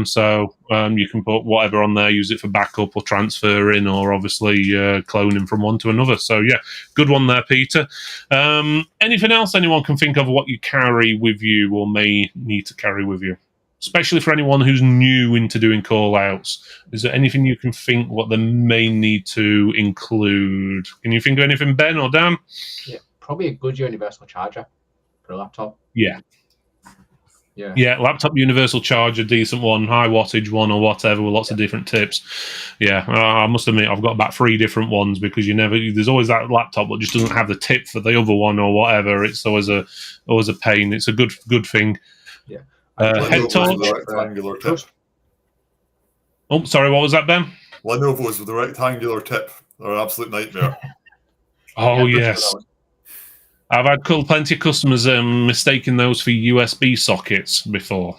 [SPEAKER 1] So you can put whatever on there, use it for backup or transferring, or obviously cloning from one to another. So yeah, good one there, Peter. Anything else anyone can think of what you carry with you or may need to carry with you? Especially for anyone who's new into doing call-outs. Is there anything you can think what they may need to include? Can you think of anything, Ben or Dan?
[SPEAKER 3] Yeah. Probably a good universal charger for a laptop.
[SPEAKER 1] Yeah, laptop universal charger, decent one, high wattage one or whatever with lots of different tips. Yeah, I must admit I've got about 3 different ones because there's always that laptop that just doesn't have the tip for the other one or whatever. It's always a pain. It's a good thing.
[SPEAKER 3] Yeah.
[SPEAKER 1] Head torch. Oh, sorry, what was that, Ben?
[SPEAKER 2] Lenovo's with the rectangular tip are an absolute nightmare.
[SPEAKER 1] Oh,
[SPEAKER 3] Yeah,
[SPEAKER 1] yes. I've had plenty of customers mistaking those for USB sockets before.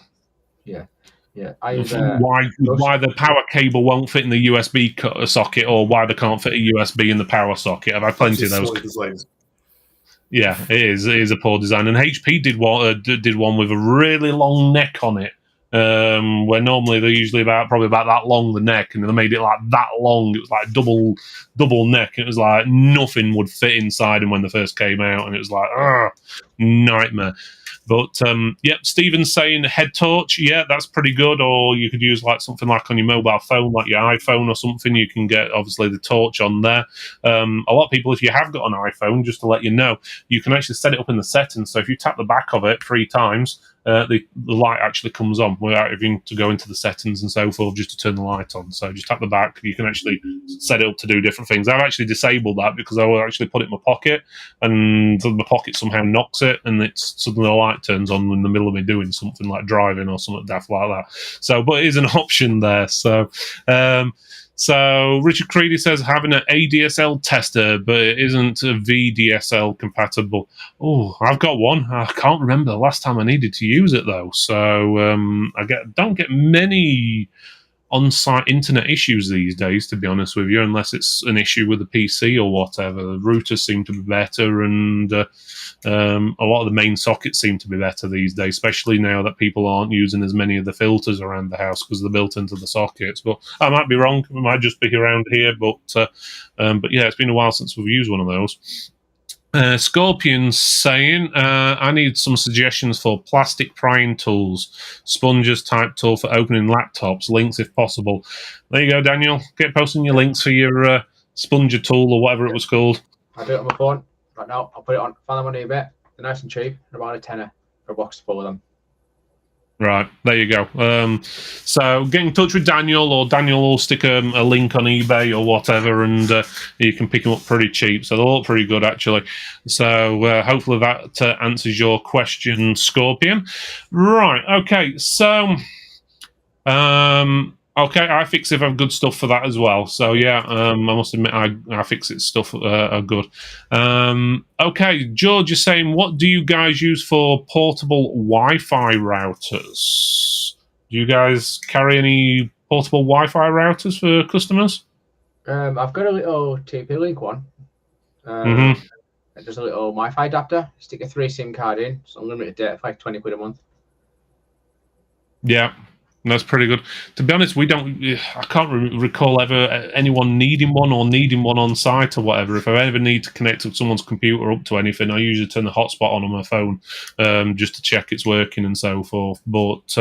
[SPEAKER 3] Yeah. I use
[SPEAKER 1] why the power cable won't fit in the USB socket, or why they can't fit a USB in the power socket. I've had plenty of those. Yeah, it is a poor design. And HP did one with a really long neck on it, where normally they're usually probably about that long, the neck, and they made it like that long. It was like double neck. It was like nothing would fit inside them when they first came out, and it was like, nightmare. But Stephen's saying head torch. Yeah, that's pretty good. Or you could use like something like on your mobile phone, like your iPhone or something. You can get obviously the torch on there. A lot of people, if you have got an iPhone, just to let you know, you can actually set it up in the settings. So if you tap the back of it 3 times, the light actually comes on without having to go into the settings and so forth just to turn the light on. So just tap the back. You can actually set it up to do different things. I've actually disabled that because I will actually put it in my pocket, and my pocket somehow knocks it, and it's suddenly the light turns on in the middle of me doing something like driving or something daft like that. So, but it is an option there. So, Richard Creedy says having an ADSL tester, but it isn't a VDSL compatible. Oh, I've got one. I can't remember the last time I needed to use it though. So don't get many on-site internet issues these days, to be honest with you, unless it's an issue with the PC or whatever. The routers seem to be better, and a lot of the main sockets seem to be better these days, especially now that people aren't using as many of the filters around the house because they're built into the sockets. But I might be wrong. It might just be around here. But yeah, it's been a while since we've used one of those. Scorpion's saying, I need some suggestions for plastic prying tools, sponges type tool for opening laptops, links if possible. There you go, Daniel. Get posting your links for your sponger tool or whatever it was called.
[SPEAKER 3] I'll do it on my phone right now. I'll put it on, find them on eBay. They're nice and cheap. They're about £10 for a box full of them.
[SPEAKER 1] Right, there you go. So get in touch with Daniel, or Daniel will stick a link on eBay or whatever, and you can pick them up pretty cheap. So they look pretty good, actually. So hopefully that answers your question, Scorpion. Right, okay. So, okay, iFixit have good stuff for that as well. So yeah, I must admit, iFixit stuff are good. Okay, George is saying, what do you guys use for portable Wi-Fi routers? Do you guys carry any portable Wi-Fi routers for customers?
[SPEAKER 3] I've got a little TP-Link one. There's a little Wi-Fi adapter. Stick a 3 SIM card in. It's unlimited data for like £20 a month.
[SPEAKER 1] Yeah. That's pretty good. To be honest, I can't recall ever anyone needing one or needing one on site or whatever. If I ever need to connect to someone's computer up to anything, I usually turn the hotspot on my phone just to check it's working and so forth. But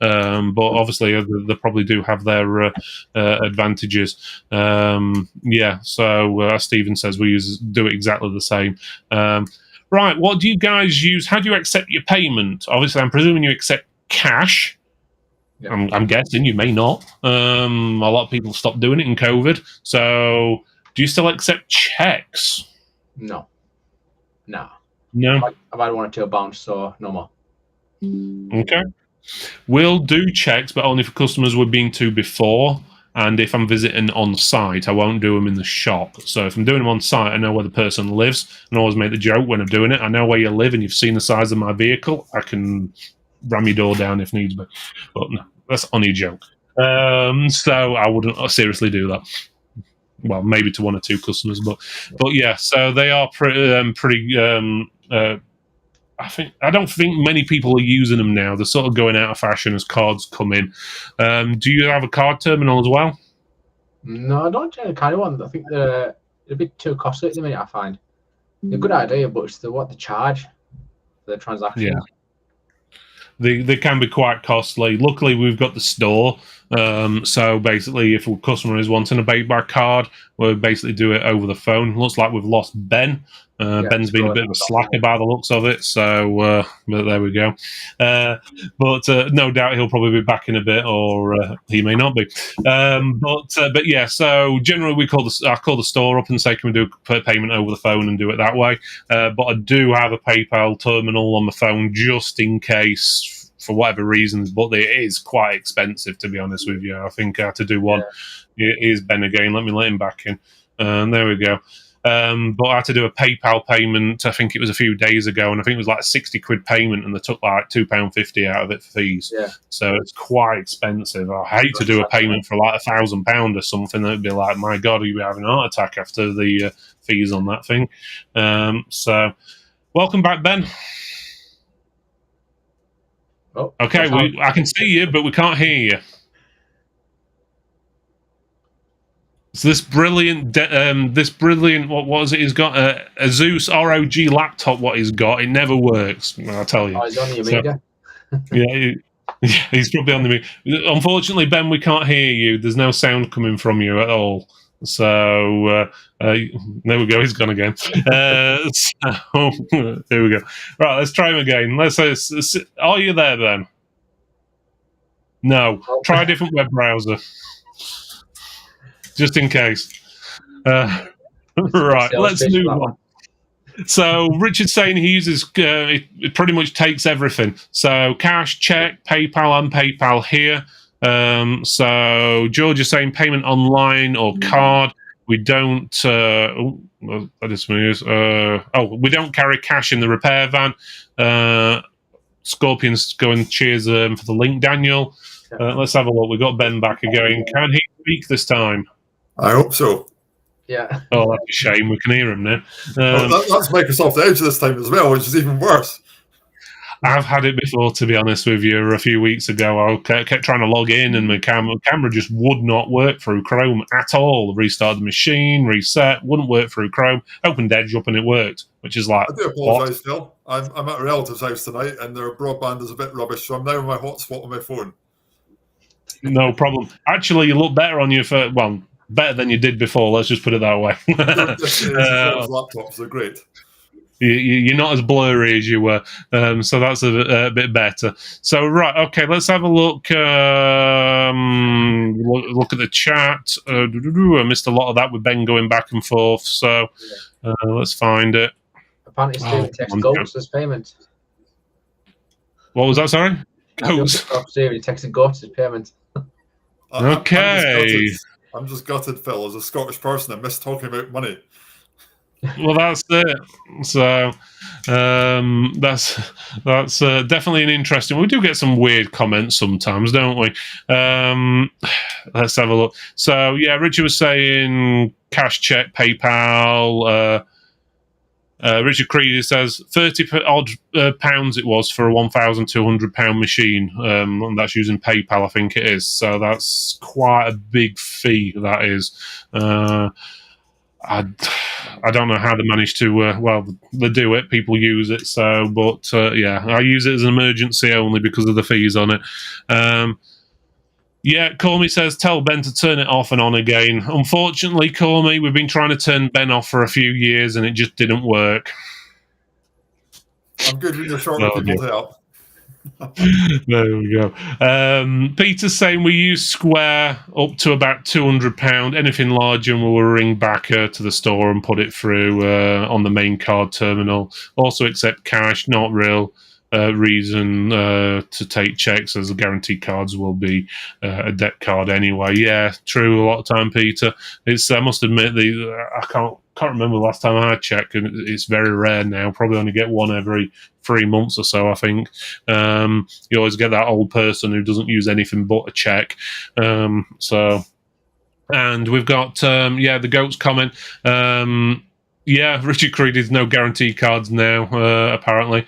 [SPEAKER 1] obviously they probably do have their advantages. Yeah. So as Stephen says, we do it exactly the same. Right. What do you guys use? How do you accept your payment? Obviously, I'm presuming you accept cash. Yeah. I'm guessing you may not. A lot of people stopped doing it in COVID. So, do you still accept checks?
[SPEAKER 3] No.
[SPEAKER 1] No.
[SPEAKER 3] I've had 1 or 2 bounce, so no more.
[SPEAKER 1] Okay. We'll do checks, but only for customers we've been to before. And if I'm visiting on site, I won't do them in the shop. So if I'm doing them on site, I know where the person lives. And I always make the joke when I'm doing it. I know where you live, and you've seen the size of my vehicle. I can ram your door down if needs be. But no, that's only a joke. So I wouldn't seriously do that. Well, maybe to 1 or 2 customers, but yeah. So they are pretty. I don't think many people are using them now. They're sort of going out of fashion as cards come in. Do you have a card terminal as well?
[SPEAKER 3] No, I don't generally carry one. I think they're a bit too costly at the minute, I find. They're a good idea, but it's what they charge for the transaction.
[SPEAKER 1] Yeah. They can be quite costly. Luckily, we've got the store. So basically, if a customer is wanting to pay by card, we'll basically do it over the phone. Looks like we've lost Ben. Ben's been a bit of a slacker by the looks of it. So, but there we go. But no doubt he'll probably be back in a bit, or he may not be. But yeah. So generally, I call the store up and say, can we do a payment over the phone and do it that way? But I do have a PayPal terminal on the phone just in case for whatever reasons, but it is quite expensive, to be honest with you. I think I had to do one. Yeah. Here's Ben again. Let me let him back in. There we go. But I had to do a PayPal payment. I think it was a few days ago, and I think it was like £60 payment, and they took like £2.50 out of it for fees.
[SPEAKER 3] Yeah.
[SPEAKER 1] So it's quite expensive. I hate to do a payment for like £1,000 or something. That'd be like, my God, you'd be having a heart attack after the fees on that thing. So, welcome back, Ben.
[SPEAKER 3] Oh,
[SPEAKER 1] okay, I can see you, but we can't hear you. So this brilliant, what was it? He's got a Wsus ROG laptop. What he's got, it never works. I'll tell you.
[SPEAKER 3] Oh, he's on the Amiga.
[SPEAKER 1] Yeah, he's probably on the Amiga. Unfortunately, Ben, we can't hear you. There's no sound coming from you at all. So there we go. He's gone again. So there we go. Right, let's try him again. Let's are you there, Ben? No. Try a different web browser. Just in case. Right, let's move on. So Richard's saying he uses, it pretty much takes everything. So cash, check, PayPal, and PayPal here. So George is saying payment online or card. We don't, we don't carry cash in the repair van. Scorpion's going, cheers for the link, Daniel. Let's have a look. We've got Ben back again. Can he speak this time?
[SPEAKER 2] I hope so.
[SPEAKER 3] Yeah.
[SPEAKER 1] Oh, that's a shame. We can hear him now.
[SPEAKER 2] That's Microsoft Edge this time as well, which is even worse.
[SPEAKER 1] I've had it before, to be honest with you. A few weeks ago, I kept trying to log in, and my camera just would not work through Chrome at all. Restarted the machine, reset, wouldn't work through Chrome. Opened Edge up, and it worked, which is like,
[SPEAKER 2] I do apologise, Phil. I'm at a relative's house tonight, and their broadband is a bit rubbish, so I'm now on my hotspot on my phone.
[SPEAKER 1] No problem. Actually, you look better on your phone. Well, better than you did before. Let's just put it that way.
[SPEAKER 2] Laptops are great.
[SPEAKER 1] You're not as blurry as you were, so that's a bit better. So right, okay, let's have a look. Look at the chat. I missed a lot of that with Ben going back and forth. So let's find it.
[SPEAKER 3] Apparently, Stephen texted Goats as payment.
[SPEAKER 1] What was that? Sorry, Goats.
[SPEAKER 3] Stephen texted Goats as payment.
[SPEAKER 1] Okay.
[SPEAKER 2] I'm just gutted, Phil. As a Scottish person, I miss talking about money.
[SPEAKER 1] Well, that's it. So that's definitely an interesting. We do get some weird comments sometimes, don't we? Let's have a look. So yeah, Richard was saying cash, check, PayPal. Richard Creedy says £30 pounds it was for a £1,200 machine. And that's using PayPal, I think it is. So that's quite a big fee. That is. I don't know how they manage to. Well, they do it. People use it. So, but yeah, I use it as an emergency only because of the fees on it. Yeah, Cormy says, tell Ben to turn it off and on again. Unfortunately, Cormy, we've been trying to turn Ben off for a few years and it just didn't work.
[SPEAKER 2] I'm good with your short people to help.
[SPEAKER 1] There we go. Peter's saying we use Square up to about £200. Anything larger, and we'll ring back to the store and put it through on the main card terminal. Also accept cash, not real reason to take checks, as the guarantee cards will be a debt card anyway. Yeah, true. A lot of time, Peter. It's I must admit I can't remember the last time I had check, and it's very rare now. Probably only get one every 3 months or so, I think. You always get that old person who doesn't use anything but a check. So, and we've got the Goats comment. Yeah, Richard Creed is no guarantee cards now, apparently.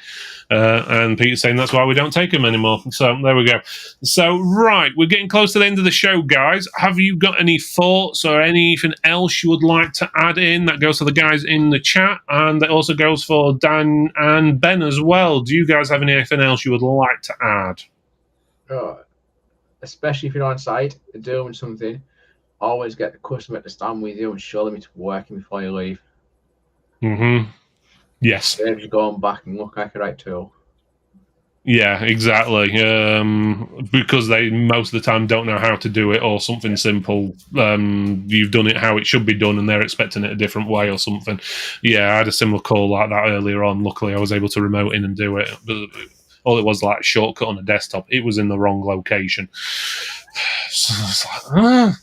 [SPEAKER 1] And Peter's saying that's why we don't take them anymore. So there we go. So, right, we're getting close to the end of the show, guys. Have you got any thoughts or anything else you would like to add in? That goes for the guys in the chat, and that also goes for Dan and Ben as well. Do you guys have anything else you would like to add?
[SPEAKER 3] Especially if you're on site and doing something, always get the customer to stand with you and show them it's working before you leave.
[SPEAKER 1] Mm-hmm. Yes.
[SPEAKER 3] If you're going back and look like a right tool.
[SPEAKER 1] Yeah, exactly. Because they most of the time don't know how to do it, or something simple. You've done it how it should be done, and they're expecting it a different way or something. Yeah, I had a similar call like that earlier on. Luckily, I was able to remote in and do it. But all it was like a shortcut on a desktop. It was in the wrong location. So it's like,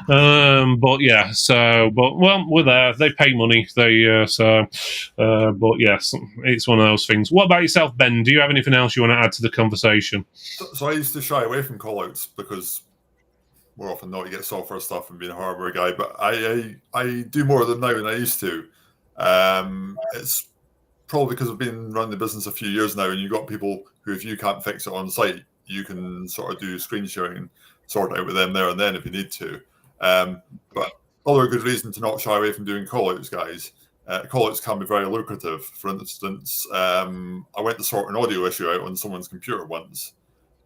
[SPEAKER 1] but yeah, well, we're there. They pay money. But yes, it's one of those things. What about yourself, Ben? Do you have anything else you want to add to the conversation?
[SPEAKER 2] So I used to shy away from call-outs because more often than not, you get software stuff and being a hardware guy. But I do more of them now than I used to. It's probably because I've been running the business a few years now, and you've got people who, if you can't fix it on site, you can sort of do screen sharing and sort it out with them there and then if you need to. But other good reason to not shy away from doing call-outs, guys. Call-outs can be very lucrative. For instance, I went to sort an audio issue out on someone's computer once.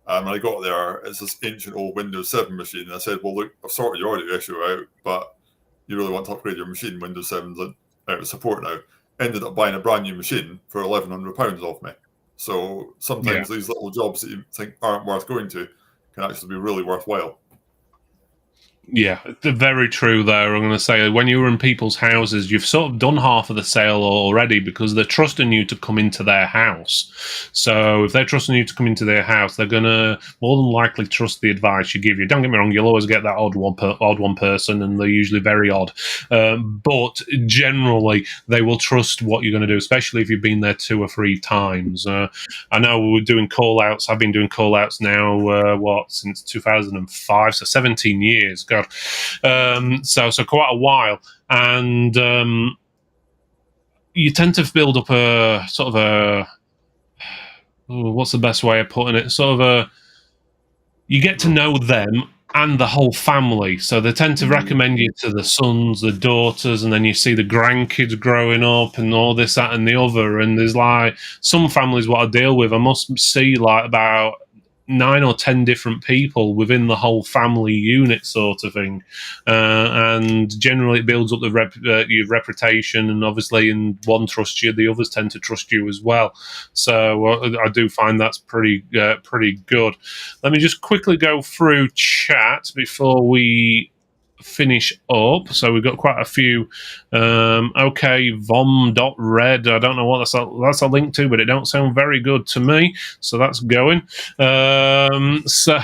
[SPEAKER 2] When I got there, it's this ancient old Windows 7 machine. And I said, well, look, I've sorted your audio issue out, but you really want to upgrade your machine. Windows 7's out of support now. Ended up buying a brand new machine for £1,100 off me. So sometimes these little jobs that you think aren't worth going to can actually be really worthwhile.
[SPEAKER 1] Yeah, very true there. I'm going to say, when you're in people's houses, you've sort of done half of the sale already because they're trusting you to come into their house. So if they're trusting you to come into their house, they're going to more than likely trust the advice you give you. Don't get me wrong, you'll always get that odd one person, and they're usually very odd. But generally, they will trust what you're going to do, especially if you've been there 2 or 3 times. I know we're doing call-outs. I've been doing call-outs now, since 2005, so 17 years. So quite a while, and you tend to build up a sort of what's the best way of putting it? You get to know them and the whole family, so they tend to recommend you to the sons, the daughters, and then you see the grandkids growing up and all this, that, and the other. And there's like some families what I deal with, I must see like about 9 or 10 different people within the whole family unit sort of thing, and generally it builds up your reputation, and obviously in one trusts you, the others tend to trust you as well. So I do find that's pretty good. Let me just quickly go through chat before we finish up. So we've got quite a few. Okay, vom.red. I don't know what that's a link to, but it don't sound very good to me. So that's going. So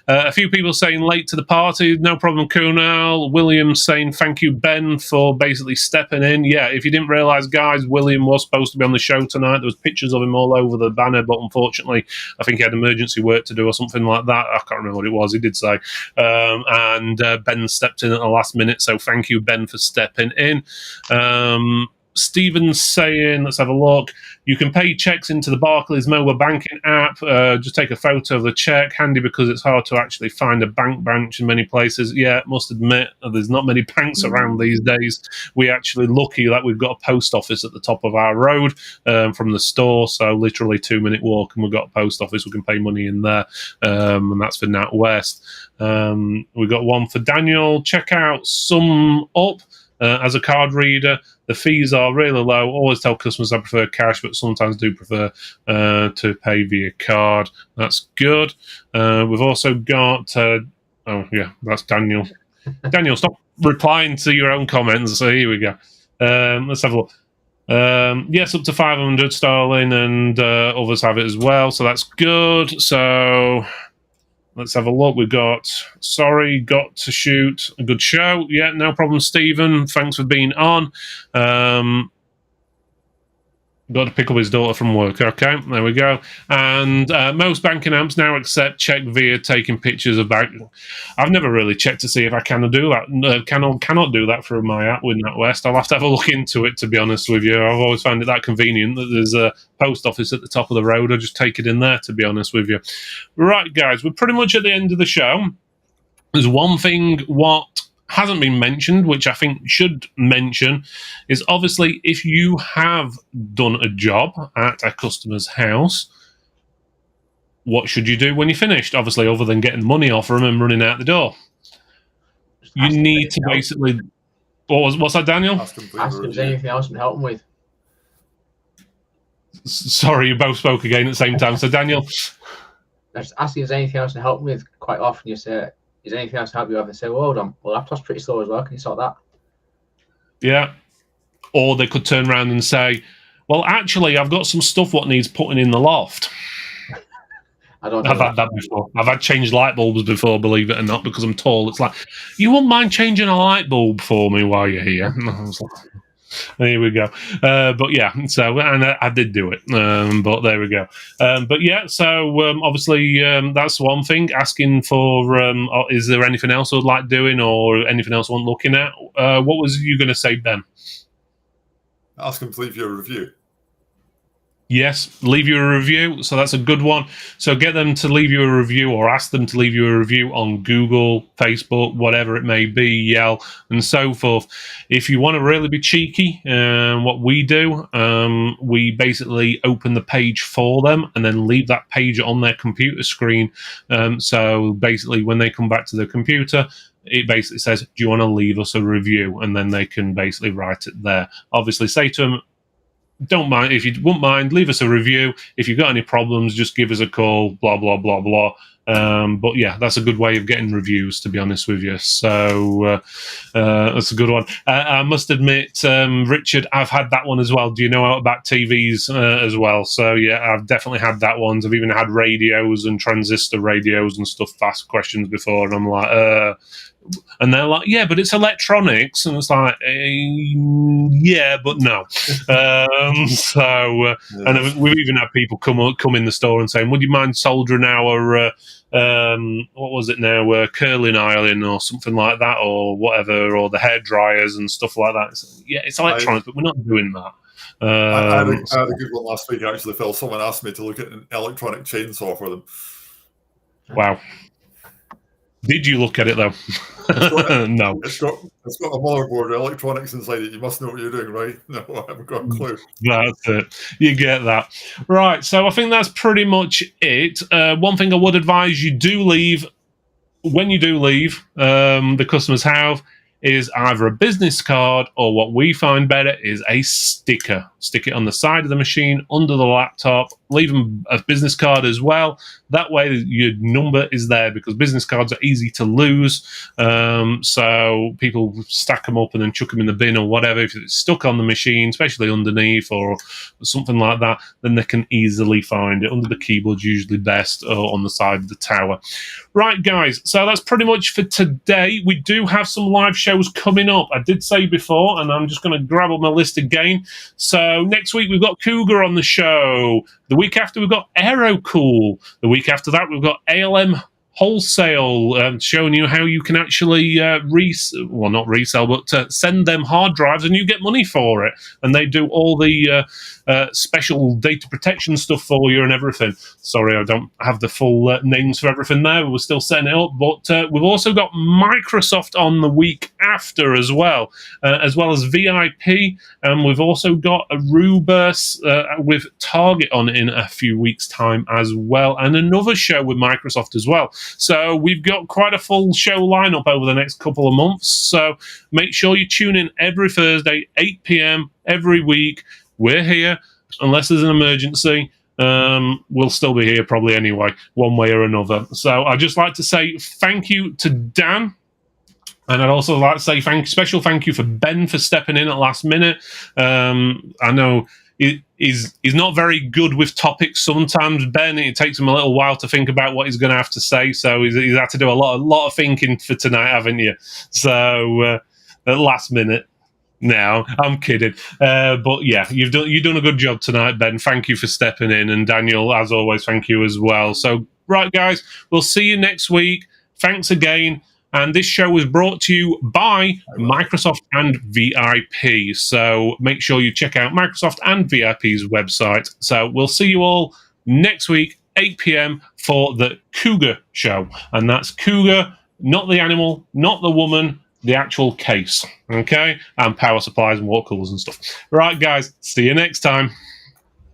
[SPEAKER 1] a few people saying late to the party. No problem, Kunal. William saying thank you, Ben, for basically stepping in. Yeah, if you didn't realise, guys, William was supposed to be on the show tonight. There was pictures of him all over the banner, but unfortunately, I think he had emergency work to do or something like that. I can't remember what it was. He did say, and Ben stepped in at the last minute, so thank you, Ben, for stepping in. Stephen's saying, let's have a look. You can pay checks into the Barclays mobile banking app. Just take a photo of the check. Handy because it's hard to actually find a bank branch in many places. Yeah, must admit, there's not many banks around these days. We're actually lucky that we've got a post office at the top of our road from the store. So literally 2-minute walk, and we've got a post office. We can pay money in there, and that's for NatWest. We've got one for Daniel. Check out Sum Up. As a card reader, the fees are really low. Always tell customers I prefer cash, but sometimes do prefer to pay via card. That's good. We've also got... that's Daniel. Daniel, stop replying to your own comments. So here we go. Let's have a look. Yes, up to 500 sterling, and others have it as well. So that's good. So... let's have a look. We've got, got to shoot. A good show. Yeah, no problem, Stephen. Thanks for being on. Got to pick up his daughter from work. Okay, there we go. And most banking apps now accept check via taking pictures of bank. I've never really checked to see if I can do that. Cannot do that through my app with NatWest. I'll have to have a look into it, to be honest with you. I've always found it that convenient that there's a post office at the top of the road. I just take it in there, to be honest with you. Right, guys, we're pretty much at the end of the show. There's one thing what hasn't been mentioned, which I think should mention, is obviously if you have done a job at a customer's house, what should you do when you're finished? Obviously, other than getting money off them and running out the door. You need to basically... What's that, Daniel?
[SPEAKER 3] Ask if there's anything else I can help them with.
[SPEAKER 1] Sorry, you both spoke again at the same time. So, Daniel...
[SPEAKER 3] Just ask if there's anything else to help them with. Quite often you say... is there anything else to help you with? And say, well, hold on, well, laptop's pretty slow as well. Can you sort that?
[SPEAKER 1] Yeah. Or they could turn around and say, Well, actually, I've got some stuff what needs putting in the loft.
[SPEAKER 3] I've
[SPEAKER 1] had that before. I've had changed light bulbs before, believe it or not, because I'm tall. It's like, you wouldn't mind changing a light bulb for me while you're here? And I was like, there we go. But yeah, so and I did do it. But there we go. But yeah, so obviously that's one thing. Asking for is there anything else I'd like doing or anything else I want looking at? What was you going to say, Ben?
[SPEAKER 2] Ask them to leave you a review.
[SPEAKER 1] Yes, leave you a review. So that's a good one. So get them to leave you a review or ask them to leave you a review on Google, Facebook, whatever it may be, Yell, and so forth. If you want to really be cheeky, what we do, we basically open the page for them and then leave that page on their computer screen. So basically when they come back to their computer, it basically says, do you want to leave us a review? And then they can basically write it there. Obviously say to them, don't mind, if you wouldn't mind, leave us a review. If you've got any problems, just give us a call, blah, blah, blah, blah. But yeah, that's a good way of getting reviews, to be honest with you. So that's a good one. I must admit, Richard, I've had that one as well. Do you know about TVs as well? So yeah, I've definitely had that one. I've even had radios and transistor radios and stuff, ask questions before, and I'm like, and they're like, yeah, but it's electronics. And it's like, yeah, but no. And we've even had people come in the store and saying, would you mind soldering our, what was it now, curling iron or something like that or whatever, or the hair dryers and stuff like that. So, yeah, it's electronics, but we're not doing that.
[SPEAKER 2] I had a good one last week, actually, Phil. Someone asked me to look at an electronic chainsaw for them.
[SPEAKER 1] Wow. Did you look at it though? No.
[SPEAKER 2] It's got a motherboard, electronics inside it. You must know what you're doing, right? No, I haven't got a clue.
[SPEAKER 1] That's it. You get that. Right, so I think that's pretty much it. One thing I would advise you do leave, when you do leave, the customers have, is either a business card or what we find better is a sticker. Stick it on the side of the machine, under the laptop, leave them a business card as well. That way your number is there, because business cards are easy to lose. So people stack them up and then chuck them in the bin or whatever. If it's stuck on the machine, especially underneath or something like that, then they can easily find it. Under the keyboard, usually best, or on the side of the tower. Right, guys, so that's pretty much for today. We do have some live shows coming up. I did say before, and I'm just going to grab up my list again. So next week we've got Cougar on the show. The week after we've got Aerocool. The week after that we've got ALM Wholesale, showing you how you can actually not resell, but send them hard drives and you get money for it. And they do all the special data protection stuff for you and everything. Sorry, I don't have the full names for everything there. We're still setting it up. But we've also got Microsoft on the week after as well as VIP. And we've also got Aruba with Target on in a few weeks' time as well. And another show with Microsoft as well. So we've got quite a full show lineup over the next couple of months. So make sure you tune in every Thursday, 8 p.m. every week. We're here, unless there's an emergency. We'll still be here probably anyway, one way or another. So I'd just like to say thank you to Dan. And I'd also like to say special thank you for Ben for stepping in at last minute. I know he's not very good with topics sometimes, Ben. It takes him a little while to think about what he's going to have to say. So he's had to do a lot of thinking for tonight, haven't you? So at last minute. No, I'm kidding. But yeah, you've done a good job tonight, Ben. Thank you for stepping in. And Daniel, as always, thank you as well. So, right, guys, we'll see you next week. Thanks again. And this show was brought to you by Microsoft and VIP. So make sure you check out Microsoft and VIP's website. So we'll see you all next week, 8 p.m. for the Cougar show. And that's Cougar, not the animal, not the woman, the actual case, okay? And power supplies and water coolers and stuff. Right, guys, see you next time.